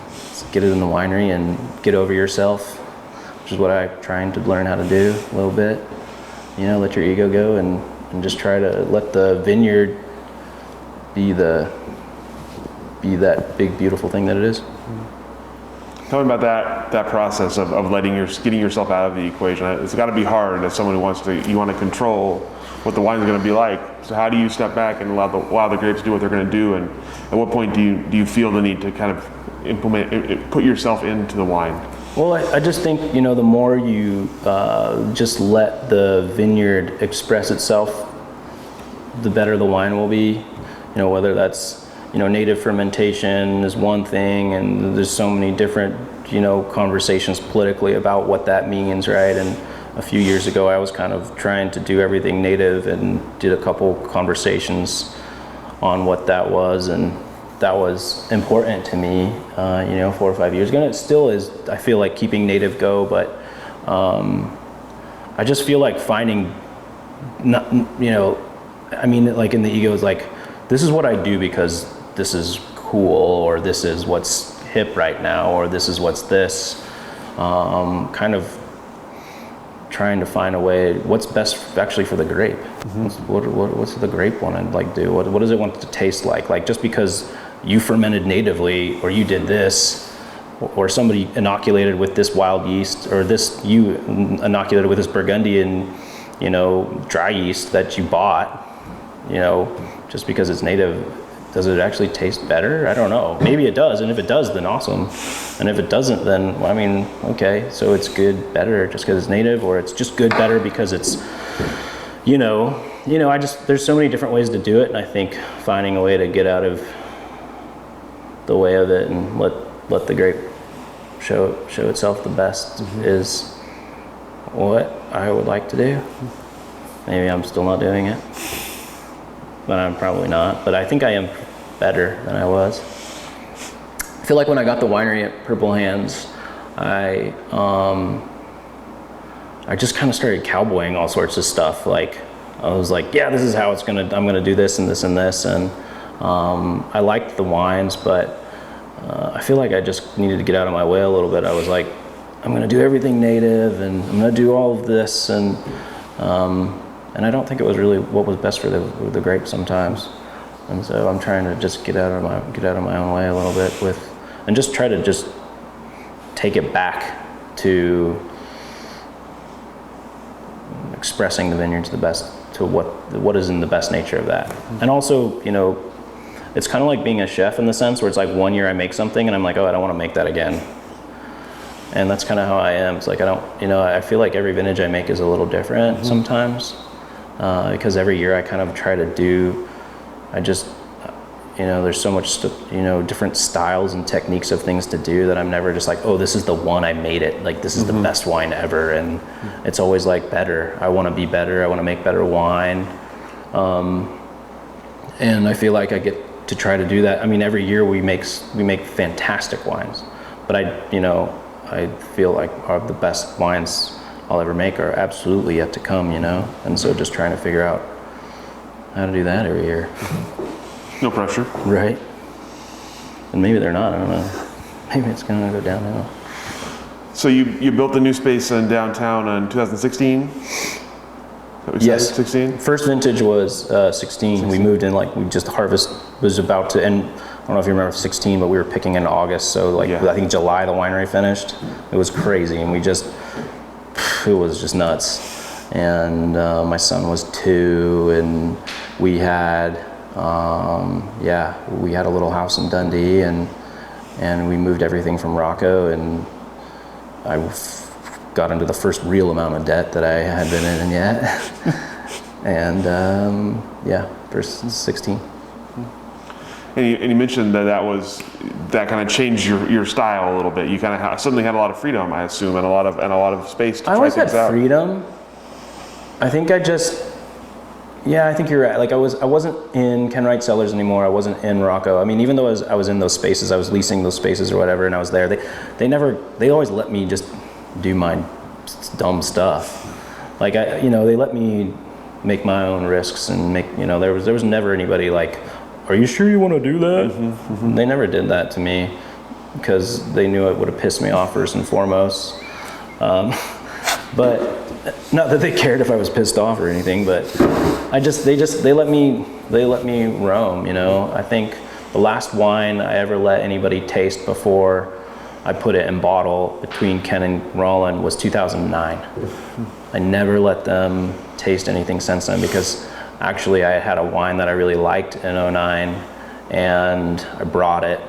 Speaker 2: Just get it in the winery and get over yourself, which is what I'm trying to learn how to do a little bit. Let your ego go and just try to let the vineyard be that big, beautiful thing that it is.
Speaker 1: Tell me about that process of getting yourself out of the equation. It's got to be hard as someone who you want to control what the wine is going to be like. So how do you step back and allow the grapes to do what they're going to do? And at what point do you feel the need to kind of put yourself into the wine?
Speaker 2: Well, I just think, the more you just let the vineyard express itself, the better the wine will be. Whether that's, native fermentation is one thing, and there's so many different, conversations politically about what that means, right? And a few years ago, I was kind of trying to do everything native and did a couple conversations on what that was, and that was important to me, 4 or 5 years ago. And it still is, I feel like, keeping native go, but I just feel like finding, like in the ego is like, this is what I do because this is cool, or this is what's hip right now, or this is what's this. Kind of trying to find a way, what's best actually for the grape. What's the grape want to do? What does it want to taste like? Like, just because you fermented natively, or you did this, or somebody inoculated with this wild yeast, or you inoculated with this Burgundian, dry yeast that you bought, just because it's native, does it actually taste better? I don't know. Maybe it does, and if it does, then awesome. And if it doesn't, then, okay, so it's good, better just because it's native, or it's just good, better because it's, there's so many different ways to do it, and I think finding a way to get out of the way of it and let the grape show itself the best is what I would like to do. Maybe I'm still not doing it, but I'm probably not. But I think I am better than I was. I feel like when I got the winery at Purple Hands, I just kind of started cowboying all sorts of stuff. Like, I was like, yeah, this is how I'm gonna do this and this and this. And I liked the wines, but I feel like I just needed to get out of my way a little bit. I was like, I'm gonna do everything native, and I'm gonna do all of this, and I don't think it was really what was best for the grape sometimes. And so I'm trying to just get out of my own way a little bit and just try to just take it back to expressing the vineyards the best, to what is in the best nature of that. And also, it's kind of like being a chef in the sense where it's like 1 year I make something and I'm like, oh, I don't want to make that again. And that's kind of how I am. It's like, I feel like every vintage I make is a little different sometimes, because every year I kind of try to do, there's so much, different styles and techniques of things to do that I'm never just like, oh, this is the one, I made it. Like, this is the best wine ever. And it's always like better. I want to be better. I want to make better wine. And I feel like I get to try to do that. Every year we make fantastic wines, but I feel like the best wines I'll ever make are absolutely yet to come, And so just trying to figure out how to do that every year.
Speaker 1: No pressure.
Speaker 2: Right. And maybe they're not, I don't know. Maybe it's gonna go downhill.
Speaker 1: So you built the new space in downtown in 2016?
Speaker 2: Yes.
Speaker 1: 16?
Speaker 2: First vintage was 16. We moved in, we just harvest was about to end. I don't know if you remember 16, but we were picking in August. So I think July the winery finished. It was crazy, and it was just nuts. And my son was 2, and we had we had a little house in Dundee, and we moved everything from Rocco, and I got into the first real amount of debt that I had been in yet. And first 16.
Speaker 1: And you mentioned that kind of changed your style a little bit. You kind of suddenly had a lot of freedom, I assume, and a lot of space to try things out.
Speaker 2: I always had freedom. I think I just Yeah, I think you're right. Like I wasn't in Ken Wright Cellars anymore. I wasn't in Rocco. I mean, even though I was in those spaces, I was leasing those spaces or whatever, and I was there. They always let me just do my dumb stuff. Like they let me make my own risks and make, there was never anybody like, are you sure you want to do that? Mm-hmm, mm-hmm. They never did that to me because they knew it would have pissed me off first and foremost. But not that they cared if I was pissed off or anything, but they let me roam, I think the last wine I ever let anybody taste before I put it in bottle between Ken and Roland was 2009. I never let them taste anything since then because actually I had a wine that I really liked in 2009 and I brought it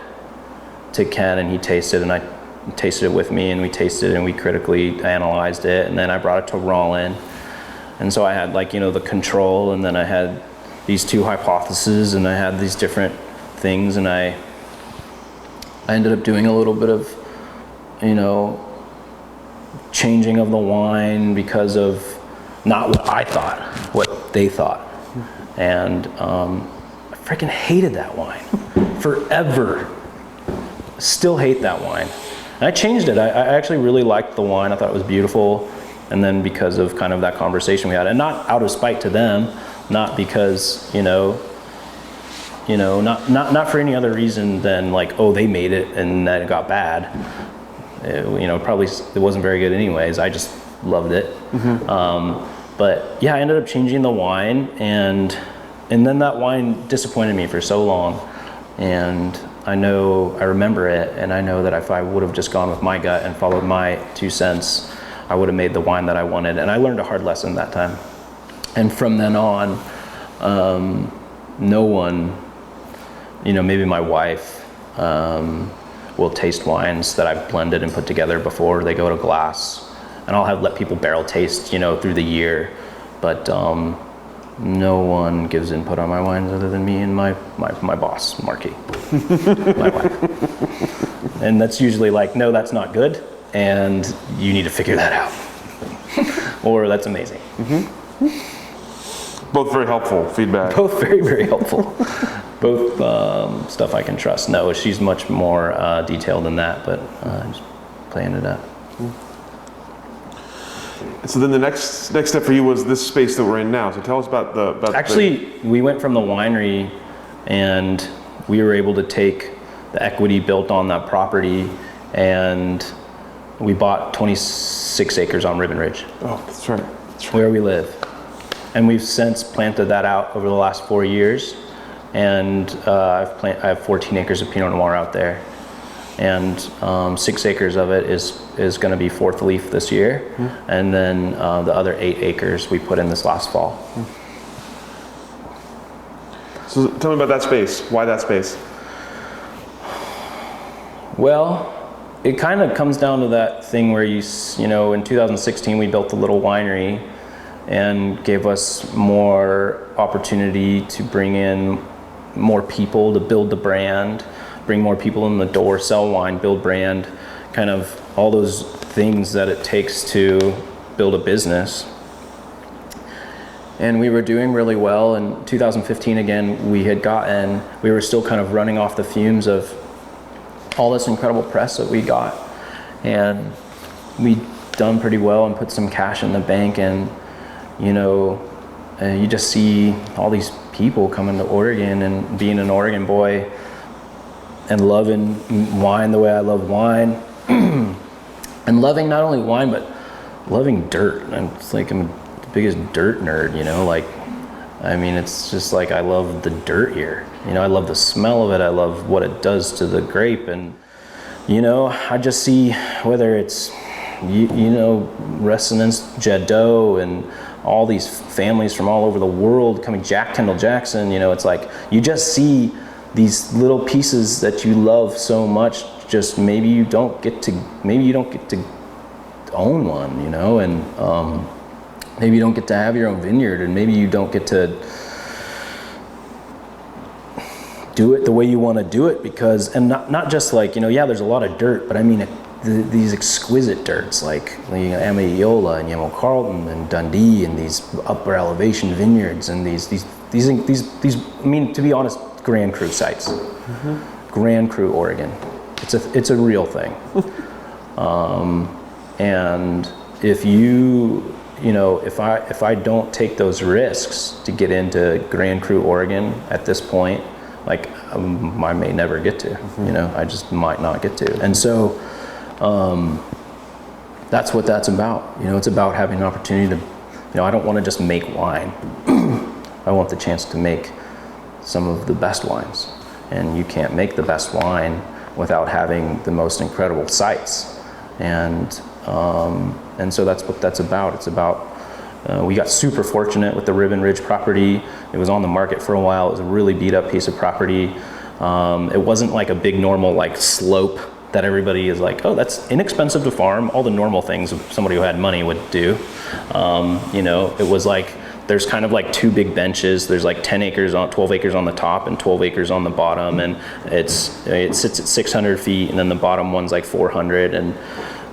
Speaker 2: to Ken and he tasted and I tasted it with me and we tasted it and we critically analyzed it and then I brought it to Roland. And so I had the control and then I had these two hypotheses and I had these different things and I ended up doing a little bit of, changing of the wine because of not what I thought, what they thought. And I freaking hated that wine forever. Still hate that wine. And I changed it. I actually really liked the wine. I thought it was beautiful. And then because of kind of that conversation we had, and not out of spite to them, not because, not for any other reason than like, oh, they made it and then it got bad. Probably it wasn't very good anyways. I just loved it. Mm-hmm. But yeah, I ended up changing the wine and then that wine disappointed me for so long. And I remember it, and I know that if I would have just gone with my gut and followed my 2 cents, I would have made the wine that I wanted. And I learned a hard lesson that time. And from then on, no one, maybe my wife, will taste wines that I've blended and put together before they go to glass. And I'll let people barrel taste, through the year. But no one gives input on my wines other than me and my boss, Marky, my wife. And that's usually like, no, that's not good, and you need to figure that out. Or that's amazing.
Speaker 1: Mm-hmm. Both very helpful feedback.
Speaker 2: Both very, very helpful. Both stuff I can trust. No, she's much more detailed than that, but just playing it up.
Speaker 1: So then the next step for you was this space that we're in now. So tell us about
Speaker 2: we went from the winery and we were able to take the equity built on that property and we bought 26 acres on Ribbon Ridge.
Speaker 1: Oh, that's right.
Speaker 2: Where we live. And we've since planted that out over the last 4 years. And I have 14 acres of Pinot Noir out there. And 6 acres of it is going to be fourth leaf this year. Mm-hmm. And then the other 8 acres we put in this last fall.
Speaker 1: So tell me about that space. Why that space?
Speaker 2: Well, it kind of comes down to that thing where in 2016 we built the little winery and gave us more opportunity to bring in more people to build the brand, bring more people in the door, sell wine, build brand, kind of all those things that it takes to build a business. And we were doing really well. In 2015, again, we were still kind of running off the fumes of all this incredible press that we got. And we'd done pretty well and put some cash in the bank. And, you just see all these people coming to Oregon and being an Oregon boy and loving wine the way I love wine. And loving not only wine, but loving dirt. And it's like I'm the biggest dirt nerd, it's just like I love the dirt here. I love the smell of it. I love what it does to the grape. And, I just see whether it's, Resonance, Jadot, and all these families from all over the world coming, Jack Kendall Jackson, it's like you just see these little pieces that you love so much, just maybe you don't get to own one, and maybe you don't get to have your own vineyard, and maybe you don't get to do it the way you want to do it because, and not just like, there's a lot of dirt, but I mean, these exquisite dirts like Amaiola and Yamo Carlton and Dundee and these upper elevation vineyards and these I mean, to be honest, Grand Cru sites. Grand Cru, Oregon. It's a real thing. And if if I don't take those risks to get into Grand Cru, Oregon at this point, like I may never get to, I just might not get to. And so that's what that's about. It's about having an opportunity to, I don't want to just make wine. I want the chance to make some of the best wines. And you can't make the best wine without having the most incredible sites. And so that's what that's about. It's about, we got super fortunate with the Ribbon Ridge property. It was on the market for a while. It was a really beat up piece of property. It wasn't like a big normal like slope that everybody is like, oh, that's inexpensive to farm. All the normal things somebody who had money would do. It was like, there's kind of like two big benches. There's like 12 acres on the top and 12 acres on the bottom. And it sits at 600 feet and then the bottom one's like 400 and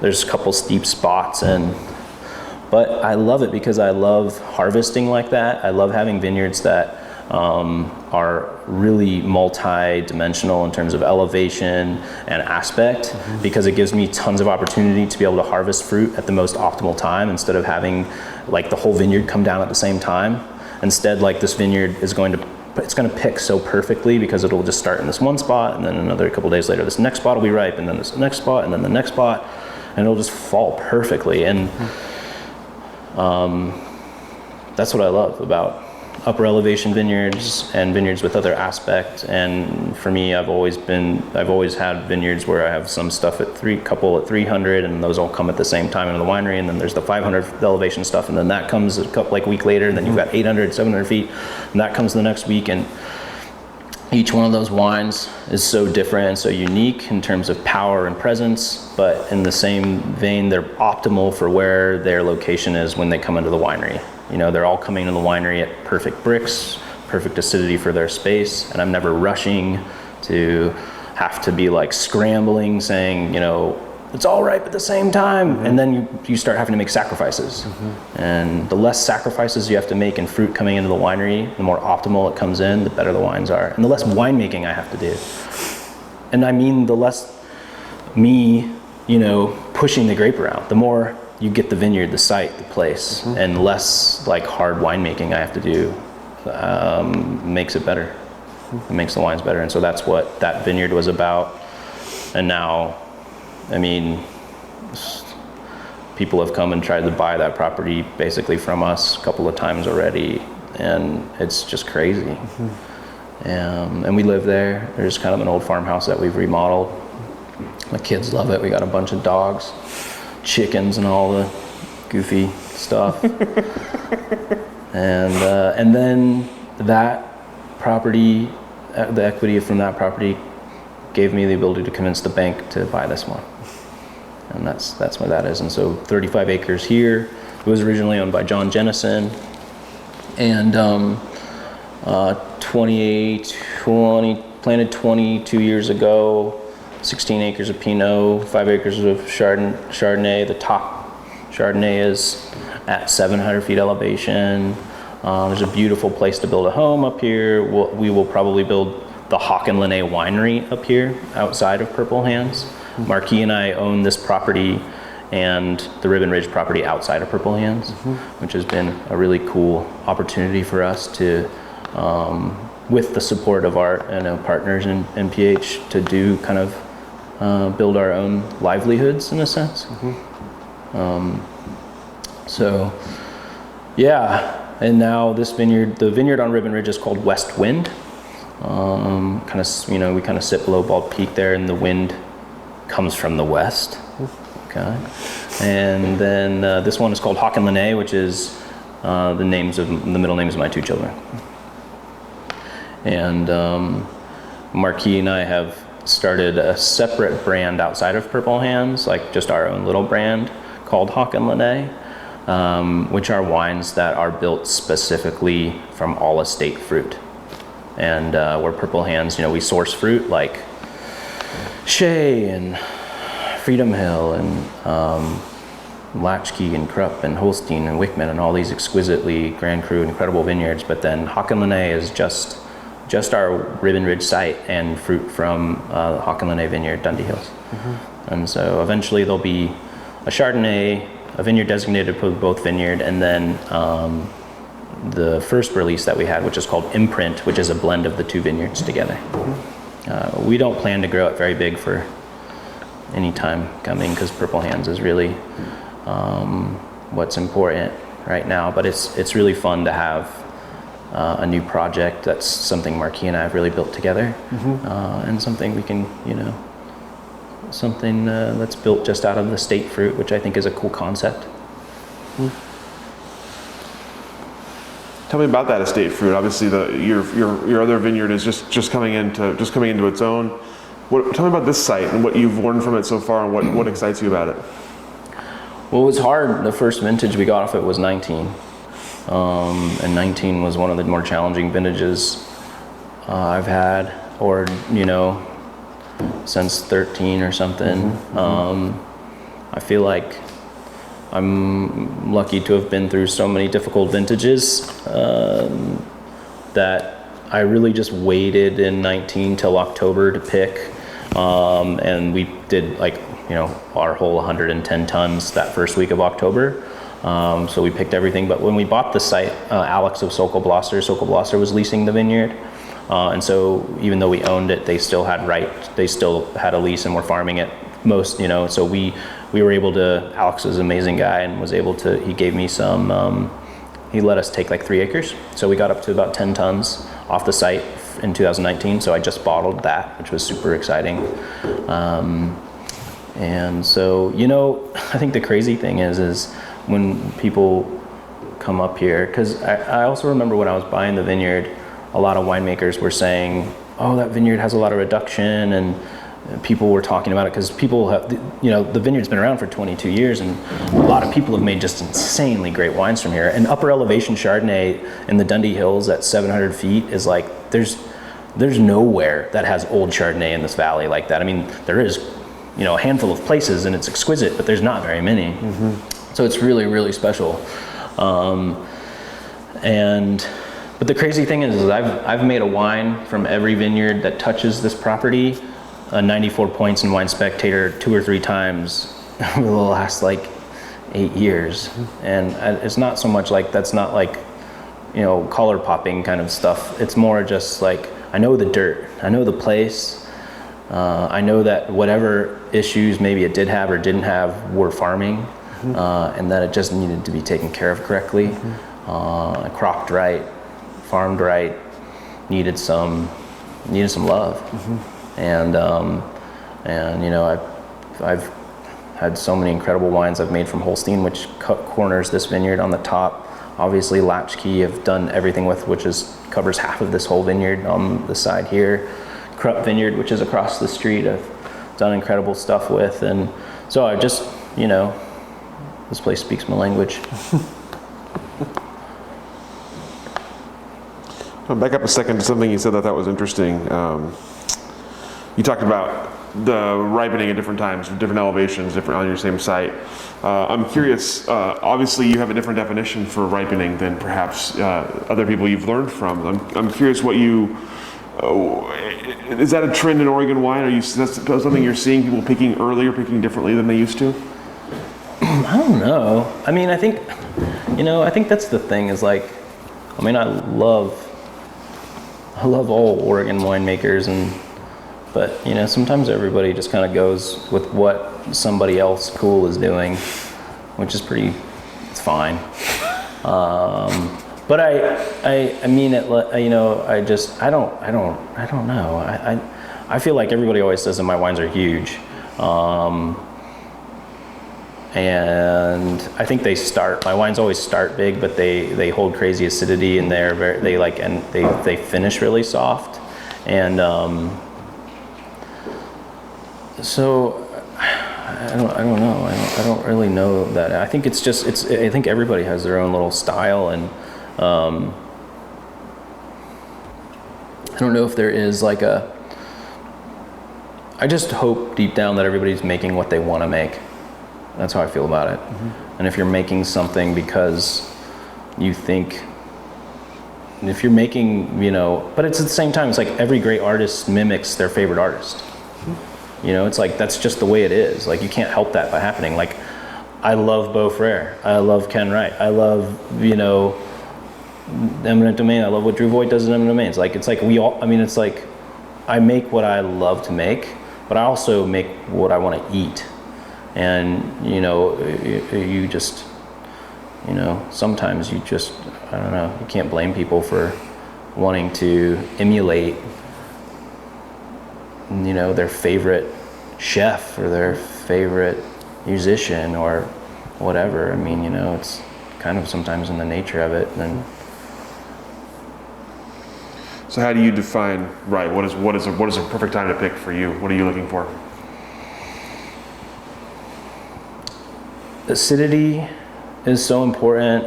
Speaker 2: there's a couple steep spots. But I love it because I love harvesting like that. I love having vineyards that are really multi-dimensional in terms of elevation and aspect, because it gives me tons of opportunity to be able to harvest fruit at the most optimal time instead of having like the whole vineyard come down at the same time. Instead, like this vineyard is going to pick so perfectly because it'll just start in this one spot and then another couple days later this next spot will be ripe and then this next spot and then the next spot, and it'll just fall perfectly. And that's what I love about upper elevation vineyards and vineyards with other aspect. And for me, I've always had vineyards where I have some stuff couple at 300 and those all come at the same time into the winery, and then there's the 500 elevation stuff, and then that comes a week later, and then you've got 800, 700 feet, and that comes the next week. And each one of those wines is so different and so unique in terms of power and presence, but in the same vein, they're optimal for where their location is when they come into the winery. They're all coming to the winery at perfect bricks, perfect acidity for their space, and I'm never rushing to have to be like scrambling saying, it's all ripe at the same time. And then you start having to make sacrifices. And the less sacrifices you have to make in fruit coming into the winery, the more optimal it comes in, the better the wines are. And the less winemaking I have to do. And I mean the less me, pushing the grape around. The more you get the vineyard, the site, the place, and less like hard winemaking I have to do, makes it better. It makes the wines better. And so that's what that vineyard was about. And now, I mean, people have come and tried to buy that property basically from us a couple of times already, and it's just crazy. And we live there. There's kind of an old farmhouse that we've remodeled. My kids love it. We got a bunch of dogs, chickens, and all the goofy stuff. And then that property, the equity from that property gave me the ability to convince the bank to buy this one. And that's what that is. And so 35 acres here. It was originally owned by John Jennison. And planted 22 years ago, 16 acres of Pinot, 5 acres of Chardonnay. The top Chardonnay is at 700 feet elevation. There's a beautiful place to build a home up here. We will probably build the Hawk and Linné winery up here outside of Purple Hands. Marquis and I own this property and the Ribbon Ridge property outside of Purple Hands, which has been a really cool opportunity for us to, with the support of our partners in NPH, to do kind of build our own livelihoods in a sense. So, yeah, and now this vineyard, the vineyard on Ribbon Ridge is called West Wind. We kind of sit below Bald Peak there, and the wind comes from the west. Okay, and then this one is called Hawk and Linné, which is the middle names of my two children. And Marquis and I have started a separate brand outside of Purple Hands, like just our own little brand called Hawk and Linné, which are wines that are built specifically from all estate fruit. And where Purple Hands, we source fruit like Shea and Freedom Hill and Latchkey and Krupp and Holstein and Wickman and all these exquisitely Grand Cru incredible vineyards. But then Haken-Linné is just our Ribbon Ridge site and fruit from Haken-Linné Vineyard, Dundee Hills. And so eventually there'll be a Chardonnay, a vineyard designated for both vineyard, and then the first release that we had, which is called Imprint, which is a blend of the two vineyards together. We don't plan to grow it very big for any time coming, because Purple Hands is really what's important right now. But it's really fun to have a new project that's something Marquis and I have really built together, and something we can, something that's built just out of the state fruit, which I think is a cool concept.
Speaker 1: Tell me about that estate fruit. Obviously, your other vineyard is just coming into its own. Tell me about this site and what you've learned from it so far, and what excites you about it.
Speaker 2: Well, it was hard. The first vintage we got off it was 19, and 19 was one of the more challenging vintages I've had, or since 13 or something. I feel like I'm lucky to have been through so many difficult vintages that I really just waited in 19 till October to pick, and we did our whole 110 tons that first week of October. So we picked everything. But when we bought the site, Alex of Sokol Blosser was leasing the vineyard. And so even though we owned it, they still had a lease and were farming it so we were able to, Alex is an amazing guy and he gave me some, he let us take like 3 acres. So we got up to about 10 tons off the site in 2019. So I just bottled that, which was super exciting. And so, I think the crazy thing is when people come up here, because I also remember when I was buying the vineyard, a lot of winemakers were saying, oh, that vineyard has a lot of reduction, and people were talking about it because people have, the vineyard's been around for 22 years, and a lot of people have made just insanely great wines from here. And upper elevation Chardonnay in the Dundee Hills at 700 feet is like, there's nowhere that has old Chardonnay in this valley like that. I mean, there is, a handful of places and it's exquisite, but there's not very many. So it's really, really special. But the crazy thing is I've made a wine from every vineyard that touches this property, 94 points in Wine Spectator 2 or 3 times over the last 8 years. And it's not so much that's not color popping kind of stuff. It's more just I know the dirt, I know the place, I know that whatever issues maybe it did have or didn't have were farming, and that it just needed to be taken care of correctly, cropped right, farmed right, needed some love. And I've had so many incredible wines I've made from Holstein, which corners this vineyard on the top. Obviously Latchkey I've done everything with, which covers half of this whole vineyard on the side here. Krupp Vineyard, which is across the street, I've done incredible stuff with. And so I just, this place speaks my language.
Speaker 1: I'll back up a second to something you said that was interesting. You talked about the ripening at different times, different elevations, different on your same site. I'm curious, obviously you have a different definition for ripening than perhaps other people you've learned from. I'm curious what is that a trend in Oregon wine? Is that something you're seeing, people picking earlier, picking differently than they used to?
Speaker 2: I don't know. I mean, I think that's the thing is I love all Oregon winemakers, but sometimes everybody just kind of goes with what somebody else cool is doing, which is it's fine. But I mean it. I don't know. I feel like everybody always says that my wines are huge, and I think my wines always start big, but they hold crazy acidity, and they finish really soft, and so I don't know. I don't really know that. I think I think everybody has their own little style, and I don't know if there is a I just hope deep down that everybody's making what they want to make. That's how I feel about it. And if you're making something because you think, if you're making, you know, but it's at the same time, it's like every great artist mimics their favorite artist. You know, it's like, that's just the way it is. Like, you can't help that by happening. Like, I love Beau Frere. I love Ken Wright. I love, you know, Eminent Domain. I love what Drew Voigt does in Eminent Domain. It's like we all, I mean, it's like, I make what I love to make, but I also make what I want to eat. And, you know, you just, you know, sometimes you just, I don't know, you can't blame people for wanting to emulate, you know, their favorite chef or their favorite musician or whatever. I mean, you know, it's kind of sometimes in the nature of it. And
Speaker 1: so how do you define right? What is a perfect time to pick for you? What are you looking for?
Speaker 2: Acidity is so important.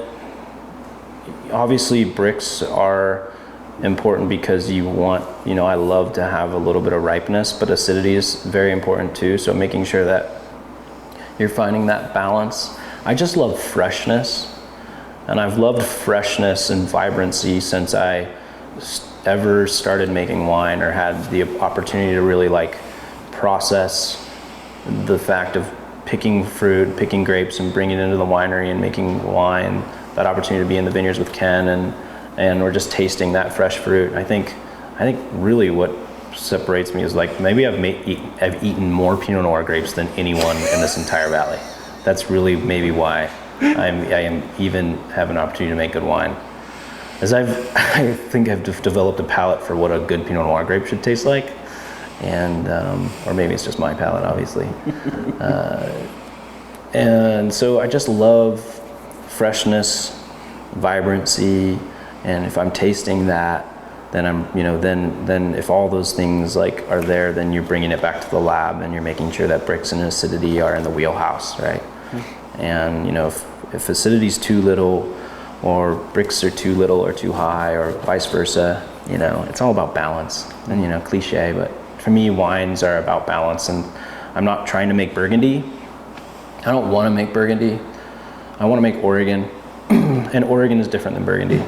Speaker 2: Obviously, bricks are important because you want, you know, I love to have a little bit of ripeness, but acidity is very important too. So making sure that you're finding that balance. I just love freshness, and I've loved freshness and vibrancy since I ever started making wine or had the opportunity to really like process the fact of picking fruit, picking grapes and bringing it into the winery and making wine. That opportunity to be in the vineyards with Ken and we're just tasting that fresh fruit. I think really what separates me is like maybe I've eaten more Pinot Noir grapes than anyone in this entire valley. That's really maybe why I am even have an opportunity to make good wine. As I think I've developed a palate for what a good Pinot Noir grape should taste like, and or maybe it's just my palate, obviously. And so I just love freshness, vibrancy, and if I'm tasting that, then I'm, you know, then if all those things like are there, then you're bringing it back to the lab and you're making sure that bricks and acidity are in the wheelhouse, right? And you know, if acidity's too little, or bricks are too little or too high, or vice versa, you know, it's all about balance. And you know, cliche, but for me, wines are about balance. And I'm not trying to make Burgundy. I don't want to make Burgundy. I want to make Oregon. And Oregon is different than Burgundy.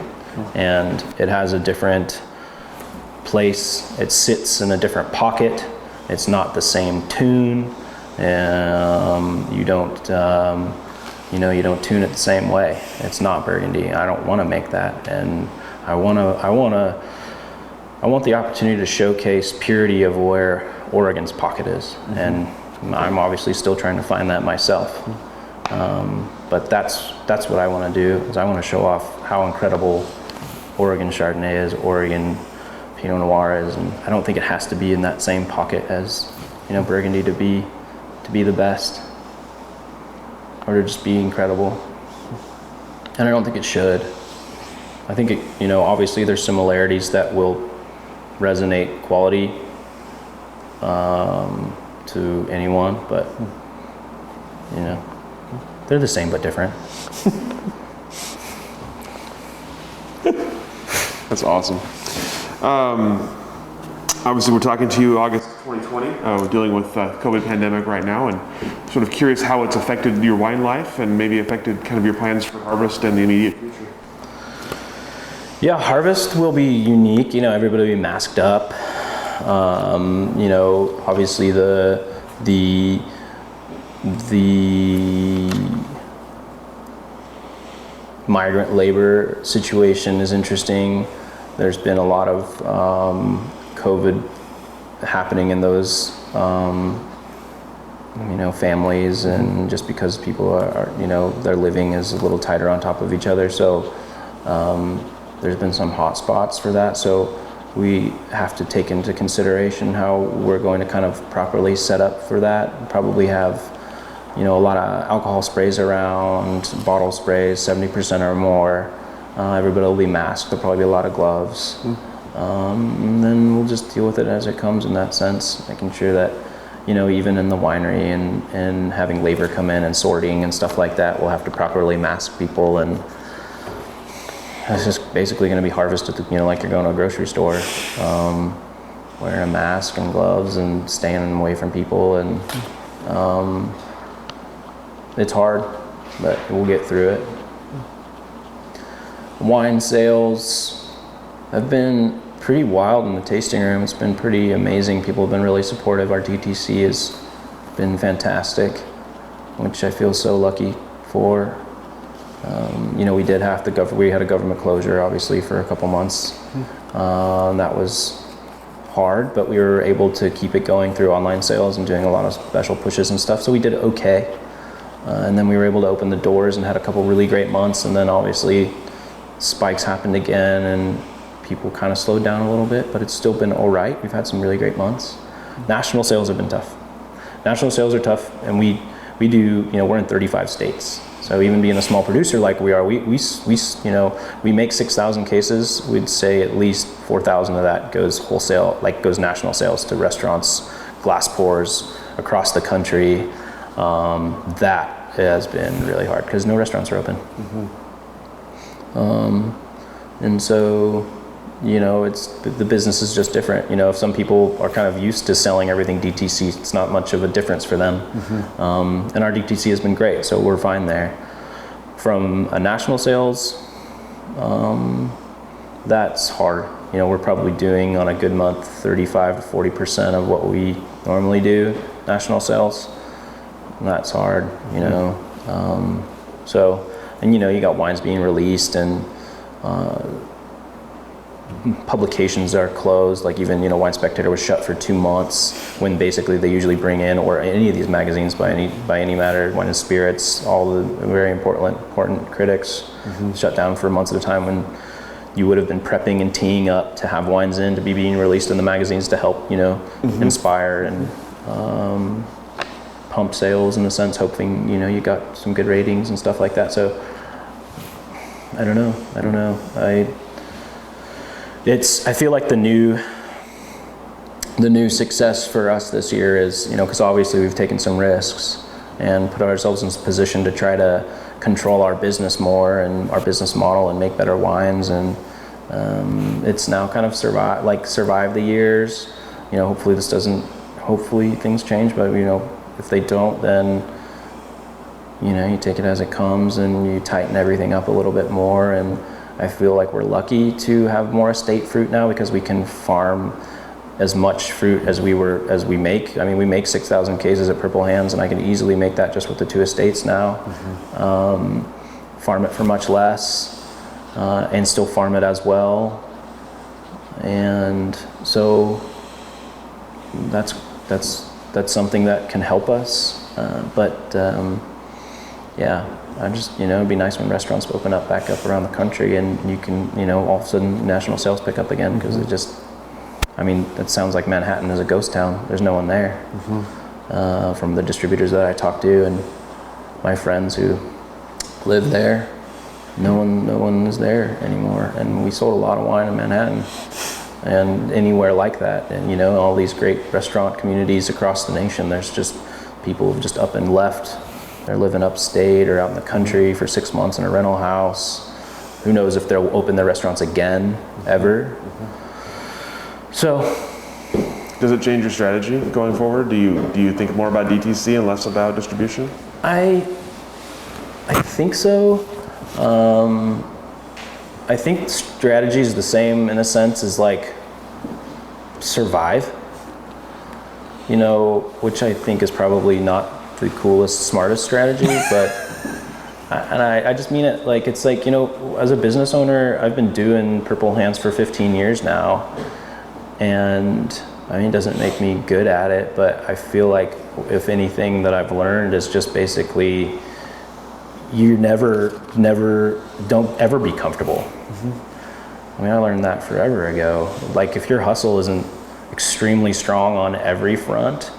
Speaker 2: And it has a different place. It sits in a different pocket. It's not the same tune. You don't, you know, you don't tune it the same way. It's not Burgundy. I don't want to make that. And I want the opportunity to showcase purity of where Oregon's pocket is. And I'm obviously still trying to find that myself. But that's what I want to do, is I want to show off how incredible Oregon Chardonnay is, Oregon Pinot Noir is, and I don't think it has to be in that same pocket as, you know, Burgundy to be the best, or to just be incredible. And I don't think it should. I think it, you know, obviously there's similarities that will resonate quality to anyone, but you know, they're the same but different.
Speaker 1: That's awesome. Obviously, we're talking to you August 2020. We're dealing with COVID pandemic right now, and sort of curious how it's affected your wine life and maybe affected kind of your plans for harvest and the immediate future.
Speaker 2: Yeah, harvest will be unique. You know, everybody will be masked up. You know, obviously the migrant labor situation is interesting. There's been a lot of COVID happening in those, you know, families, and just because people are, you know, their living is a little tighter on top of each other. So there's been some hot spots for that. So we have to take into consideration how we're going to kind of properly set up for that. Probably have, you know, a lot of alcohol sprays around, bottle sprays, 70% or more. Everybody will be masked. There'll probably be a lot of gloves. And then we'll just deal with it as it comes in that sense, making sure that, you know, even in the winery and having labor come in and sorting and stuff like that, we'll have to properly mask people, and it's just basically going to be harvested, you know, like you're going to a grocery store. wearing a mask and gloves and staying away from people, and it's hard, but we'll get through it. Wine sales have been pretty wild in the tasting room. It's been pretty amazing. People have been really supportive. Our DTC has been fantastic, which I feel so lucky for. We did have we had a government closure, obviously, for a couple months. That was hard, but we were able to keep it going through online sales and doing a lot of special pushes and stuff. So we did okay. And then we were able to open the doors and had a couple really great months. And then obviously spikes happened again and people kind of slowed down a little bit, but it's still been all right. We've had some really great months. National sales have been tough. National sales are tough, and we do, we're in 35 states. So even being a small producer like we are, we make 6,000 cases. We'd say at least 4,000 of that goes wholesale, goes national sales to restaurants, glass pours across the country. That has been really hard because no restaurants are open. And so, it's the business is just different. If some people are kind of used to selling everything DTC, it's not much of a difference for them. And our DTC has been great, so we're fine there. From a national sales, that's hard. We're probably doing on a good month 35 to 40% of what we normally do national sales. And that's hard, you got wines being released and publications are closed. Even Wine Spectator was shut for 2 months when basically they usually bring in, or any of these magazines by any matter, Wine and Spirits, all the very important critics shut down for months at a time when you would have been prepping and teeing up to have wines in to be being released in the magazines to help inspire and pump sales in a sense, hoping you got some good ratings and stuff like that. So I don't know. I feel like the new success for us this year is, because obviously we've taken some risks and put ourselves in a position to try to control our business more and our business model and make better wines. And it's now kind of survive the years. Hopefully things change, but if they don't, then you take it as it comes and you tighten everything up a little bit more. And I feel like we're lucky to have more estate fruit now because we can farm as much fruit as we make. I mean, we make 6,000 cases at Purple Hands, and I can easily make that just with the 2 estates now. Farm it for much less, and still farm it as well. And so that's something that can help us. It'd be nice when restaurants open back up around the country and you can, all of a sudden national sales pick up again, because it sounds like Manhattan is a ghost town. There's no one there. From the distributors that I talk to and my friends who live there, no one is there anymore. And we sold a lot of wine in Manhattan and anywhere like that. And, all these great restaurant communities across the nation, there's just people who've just up and left. They're living upstate or out in the country for 6 months in a rental house. Who knows if they'll open their restaurants again, ever. So.
Speaker 1: Does it change your strategy going forward? Do you think more about DTC and less about distribution?
Speaker 2: I think so. I think strategy is the same in a sense as survive. Which I think is probably not the coolest, smartest strategy, but I just mean it it's as a business owner, I've been doing Purple Hands for 15 years now, and it doesn't make me good at it, but I feel like if anything that I've learned is just basically you don't ever be comfortable. I learned that forever ago. If your hustle isn't extremely strong on every front,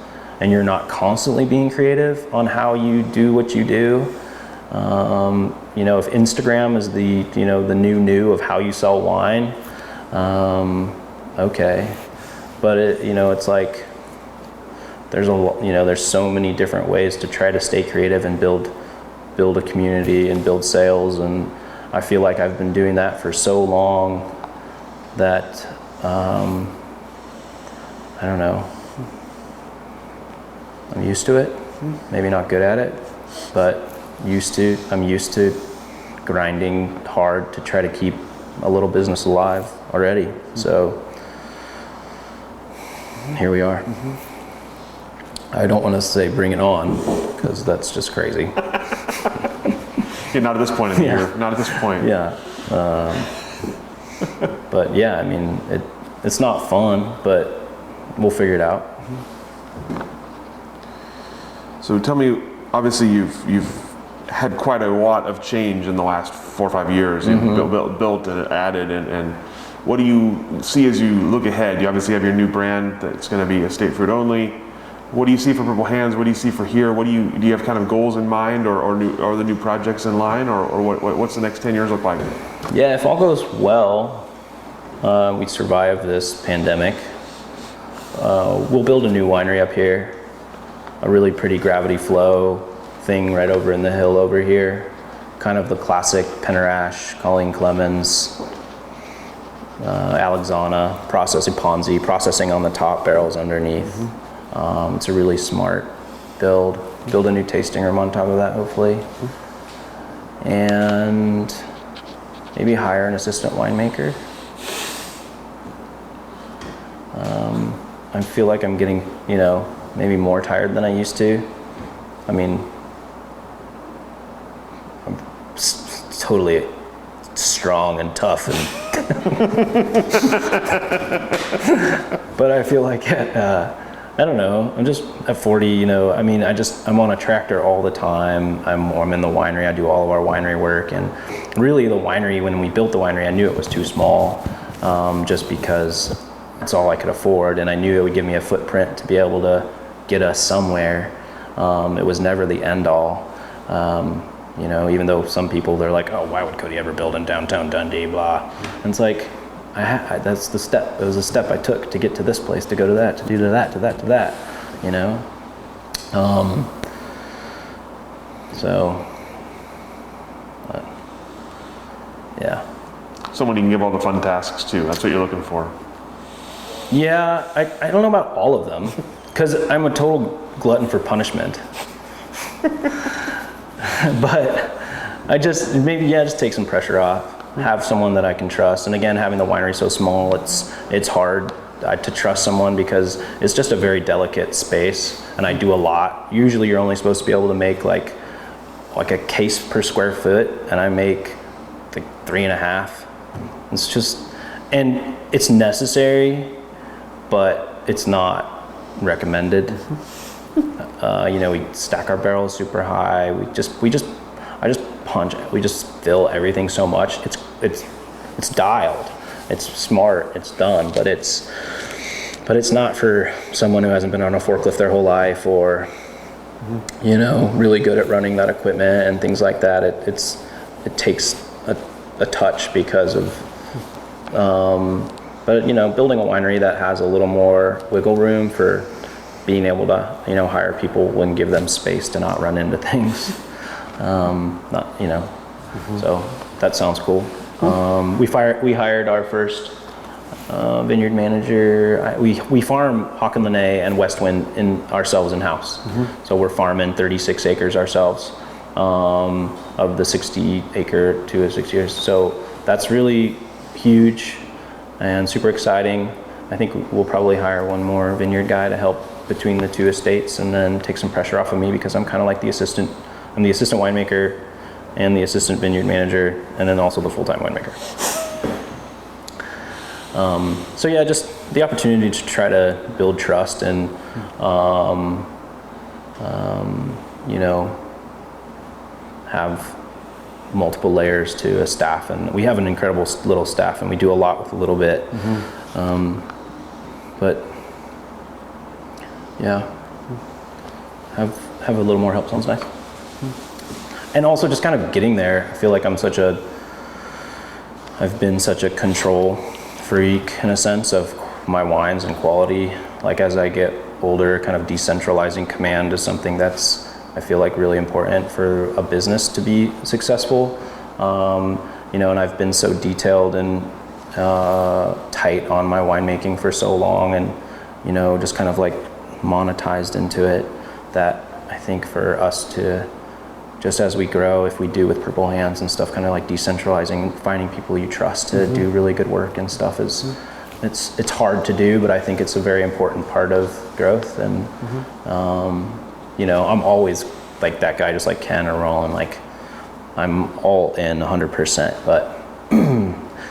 Speaker 2: and you're not constantly being creative on how you do what you do, if Instagram is the new of how you sell wine, okay, but it's there's so many different ways to try to stay creative and build a community and build sales, and I feel like I've been doing that for so long that I don't know. I'm used to it. Maybe not good at it, but I'm used to grinding hard to try to keep a little business alive already. So here we are. I don't want to say bring it on, because that's just crazy.
Speaker 1: Yeah, not at this point in the year. Not at this point.
Speaker 2: Yeah. But yeah, I mean, it's not fun, but we'll figure it out.
Speaker 1: So tell me, obviously you've had quite a lot of change in the last 4 or 5 years. You've built and added, and what do you see as you look ahead? You obviously have your new brand that's going to be estate fruit only. What do you see for Purple Hands? What do you see for here? Do you have kind of goals in mind, or the new projects in line, or what's the next 10 years look like?
Speaker 2: Yeah, if all goes well, we survive this pandemic. We'll build a new winery up here, a really pretty gravity flow thing right over in the hill over here. Kind of the classic Penarash, Colleen Clemens, Alexana processing on the top, barrels underneath. It's a really smart build. Build a new tasting room on top of that, hopefully. And maybe hire an assistant winemaker. I feel like I'm getting, maybe more tired than I used to. I mean, I'm totally strong and tough, and but I feel like I don't know, I'm just at 40, I mean, I'm on a tractor all the time. I'm in the winery, I do all of our winery work, and really the winery, when we built the winery, I knew it was too small, just because it's all I could afford, and I knew it would give me a footprint to be able to get us somewhere. It was never the end all. Even though some people, they're like, oh, why would Cody ever build in downtown Dundee, blah. And it's like, that's the step. It was a step I took to get to this place, to go to that, to do to that, to that, to that, yeah.
Speaker 1: Someone you can give all the fun tasks to. That's what you're looking for.
Speaker 2: Yeah, I don't know about all of them, because I'm a total glutton for punishment. But just take some pressure off. Have someone that I can trust. And again, having the winery so small, it's hard to trust someone, because it's just a very delicate space, and I do a lot. Usually you're only supposed to be able to make like a case per square foot, and I make like 3.5. It's just, and it's necessary, but it's not recommended. We stack our barrels super high. I just fill everything so much. It's dialed. It's smart. It's done. But it's not for someone who hasn't been on a forklift their whole life, or really good at running that equipment and things like that. It takes a touch because of. But building a winery that has a little more wiggle room for being able to hire people and give them space to not run into things. So that sounds cool. We hired our first vineyard manager. We farm Hawk and Lene and Westwind ourselves in-house. So we're farming 36 acres ourselves, of the 60 acre to 60 years. So that's really huge and super exciting. I think we'll probably hire one more vineyard guy to help between the two estates, and then take some pressure off of me, because I'm kind of like the assistant. I'm the assistant winemaker and the assistant vineyard manager, and then also the full-time winemaker. So yeah, just the opportunity to try to build trust and, have multiple layers to a staff. And we have an incredible little staff, and we do a lot with a little bit. But yeah, have a little more help sounds nice. And also just kind of getting there. I feel like I've been such a control freak in a sense of my wines and quality. Like as I get older, kind of decentralizing command is something that's, I feel like, really important for a business to be successful. And I've been so detailed and tight on my winemaking for so long, and just kind of like monetized into it, that I think for us to, just as we grow, if we do with Purple Hands and stuff, kind of like decentralizing, finding people you trust to do really good work and stuff is, it's hard to do, but I think it's a very important part of growth. And, I'm always like that guy, just like Ken or Roland, like I'm all in 100%, but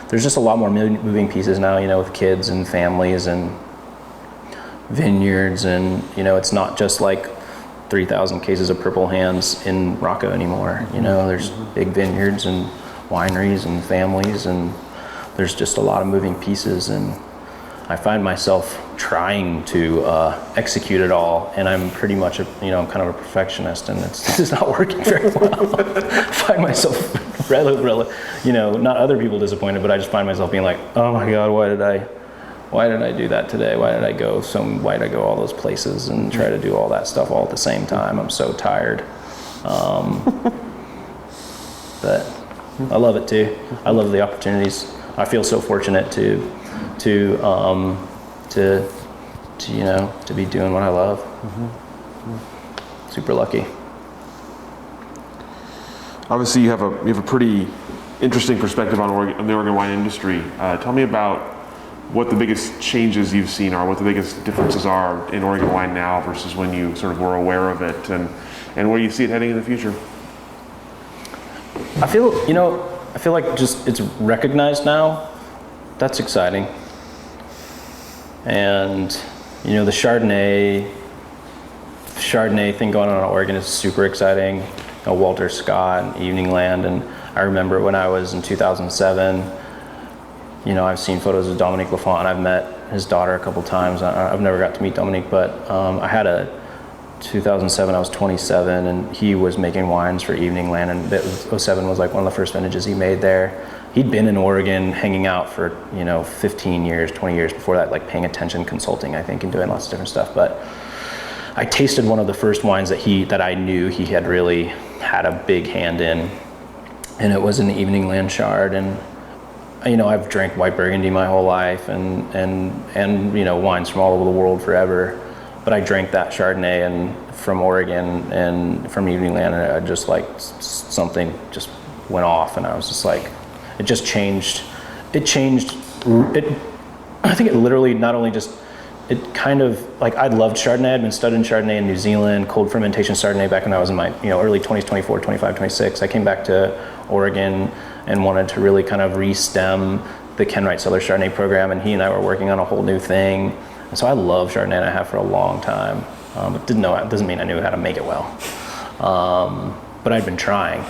Speaker 2: there's just a lot more moving pieces now, with kids and families and vineyards, and it's not just like 3,000 cases of Purple Hands in Rocco anymore. There's big vineyards and wineries and families, and there's just a lot of moving pieces, and I find myself trying to execute it all, and I'm pretty much I'm kind of a perfectionist, and it's not working very well. I find myself not other people disappointed, but I just find myself being like, oh my God, why did I do that today? Why did I go all those places and try to do all that stuff all at the same time? I'm so tired. But I love it too. I love the opportunities. I feel so fortunate to be doing what I love. Super lucky.
Speaker 1: Obviously, you have a pretty interesting perspective on the Oregon wine industry. Tell me about what the biggest changes you've seen are, what the biggest differences are in Oregon wine now versus when you sort of were aware of it, and where you see it heading in the future.
Speaker 2: I feel like just it's recognized now. That's exciting. And the Chardonnay thing going on in Oregon is super exciting. Walter Scott and Evening Land, and I remember when I was in 2007, I've seen photos of Dominique Lafont, and I've met his daughter a couple times. I've never got to meet Dominique, but I had a 2007, I was 27, and he was making wines for Evening Land, and 07 was like one of the first vintages he made there. He'd been in Oregon hanging out for 15 years, 20 years before that, like paying attention, consulting, I think, and doing lots of different stuff. But I tasted one of the first wines that I knew he had really had a big hand in, and it was an Evening Land Chard. And I've drank white Burgundy my whole life, and wines from all over the world forever. But I drank that Chardonnay and from Oregon and from Evening Land, and I just like something just went off, and I was just like, it just changed. I think it literally not only just, it kind of, like, I loved Chardonnay. I'd been studying Chardonnay in New Zealand, cold fermentation Chardonnay back when I was in my early 20s, 24, 25, 26. I came back to Oregon and wanted to really kind of re-stem the Ken Wright Cellar Chardonnay program, and he and I were working on a whole new thing. And so I love Chardonnay, and I have for a long time. But it doesn't mean I knew how to make it well. But I'd been trying,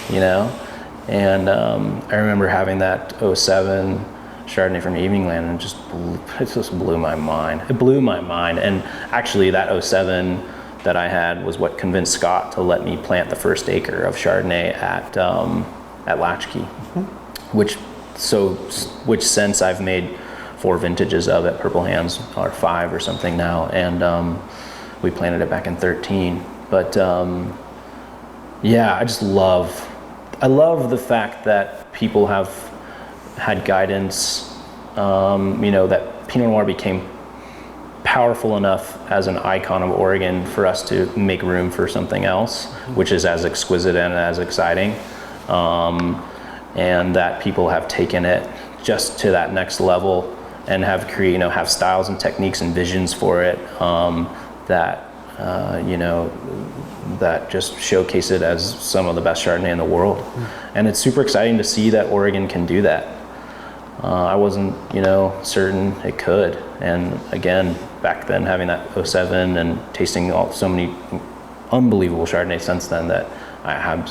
Speaker 2: And I remember having that 07 Chardonnay from Evening Land, and it just blew my mind. It blew my mind. And actually that 07 that I had was what convinced Scott to let me plant the first acre of Chardonnay at Latchkey, which since I've made 4 vintages of it, Purple Hands, or 5 or something now, and we planted it back in 13. But I love the fact that people have had guidance, that Pinot Noir became powerful enough as an icon of Oregon for us to make room for something else, which is as exquisite and as exciting, and that people have taken it just to that next level and have styles and techniques and visions for it, that just showcase it as some of the best Chardonnay in the world. And it's super exciting to see that Oregon can do that. I wasn't, certain it could. And again, back then, having that 07 and tasting so many unbelievable Chardonnay since then, that I have,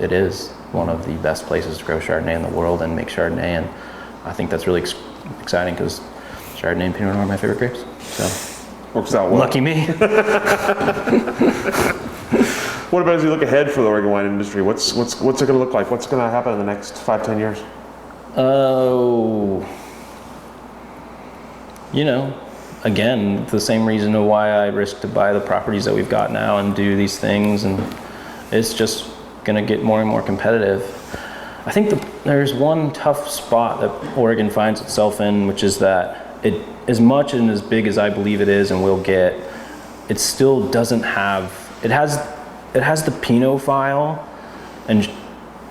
Speaker 2: it is one of the best places to grow Chardonnay in the world and make Chardonnay. And I think that's really exciting, because Chardonnay and Pinot Noir are my favorite grapes. So
Speaker 1: works out well.
Speaker 2: Lucky me.
Speaker 1: What about as you look ahead for the Oregon wine industry? What's it going to look like? What's going to happen in the next 5-10 years?
Speaker 2: Oh, again, the same reason why I risk to buy the properties that we've got now and do these things, and it's just going to get more and more competitive. I think there's one tough spot that Oregon finds itself in, which is that it, as much and as big as I believe it is and will get, it still doesn't have, it has the Pinophile and,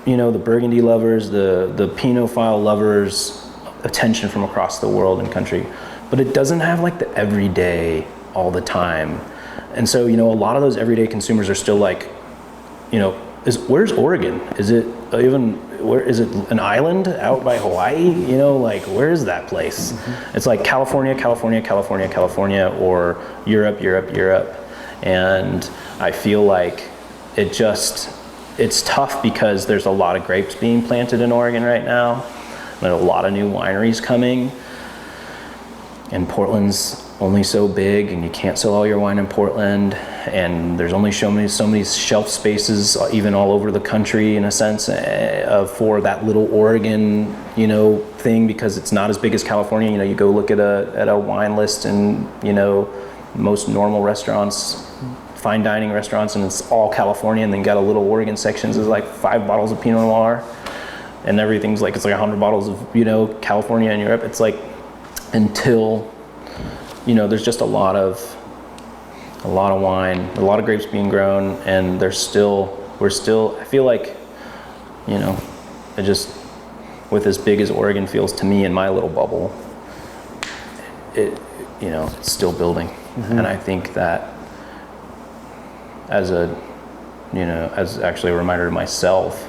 Speaker 2: you know, the Burgundy lovers, the Pinophile lovers attention from across the world and country, but it doesn't have like the everyday all the time. And so, you know, a lot of those everyday consumers are still like, you know, where's Oregon? Is it even, where is it, an island out by Hawaii? You know, like, where is that place? It's like California, California, California, California, or Europe, Europe, Europe. And I feel like it's tough because there's a lot of grapes being planted in Oregon right now. There are a lot of new wineries coming. And Portland's only so big, and you can't sell all your wine in Portland, and there's only so many shelf spaces even all over the country in a sense for that little Oregon, you know, thing, because it's not as big as California. You know, you go look at a wine list and, you know, most normal restaurants, fine dining restaurants, and it's all California, and then you got a little Oregon sections is like 5 bottles of Pinot Noir, and everything's like, it's like 100 bottles of, you know, California and Europe. It's like, until, you know, there's just a lot of wine, a lot of grapes being grown, and we're still, I feel like, you know, with as big as Oregon feels to me in my little bubble, it, you know, it's still building. And I think that as actually a reminder to myself,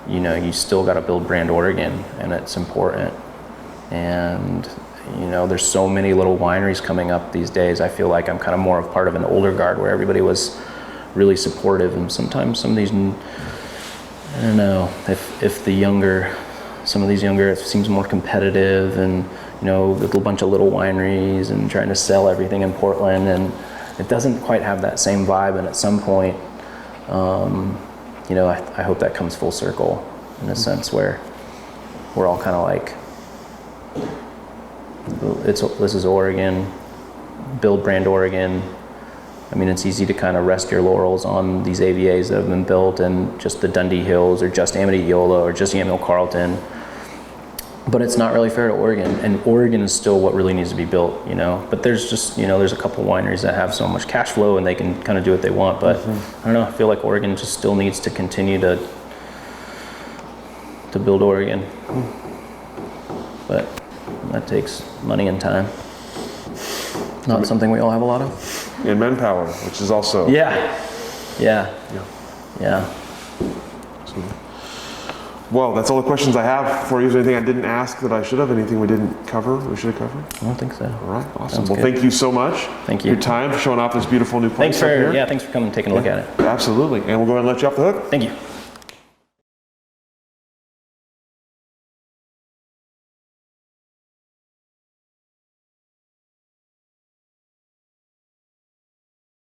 Speaker 2: you know, you still got to build brand Oregon, and it's important. And, you know, there's so many little wineries coming up these days. I feel like I'm kind of more of part of an older guard where everybody was really supportive, and sometimes some of these, I don't know, if some of these younger, it seems more competitive, and, you know, with a bunch of little wineries and trying to sell everything in Portland, and it doesn't quite have that same vibe. And at some point, you know, I hope that comes full circle in a sense where we're all kind of like, this is Oregon, build brand Oregon. I mean, it's easy to kind of rest your laurels on these AVAs that have been built and just the Dundee Hills or just Amityville or just Yamhill Carlton, but it's not really fair to Oregon, and Oregon is still what really needs to be built, you know. But there's just, you know, there's a couple wineries that have so much cash flow and they can kind of do what they want, but I don't know, I feel like Oregon just still needs to continue to build Oregon, but that takes money and time. Not something we all have a lot of.
Speaker 1: And manpower, which is also.
Speaker 2: Yeah.
Speaker 1: Well, that's all the questions I have for you. Is there anything I didn't ask that I should have? Anything we didn't cover, we should have covered?
Speaker 2: I don't think so.
Speaker 1: All right, awesome.
Speaker 2: Sounds
Speaker 1: well,
Speaker 2: good.
Speaker 1: Thank you so much.
Speaker 2: Thank you.
Speaker 1: For your time, for showing off this beautiful new place.
Speaker 2: Thanks for coming and taking a look at it.
Speaker 1: Absolutely. And we'll go ahead and let you off the hook.
Speaker 2: Thank you.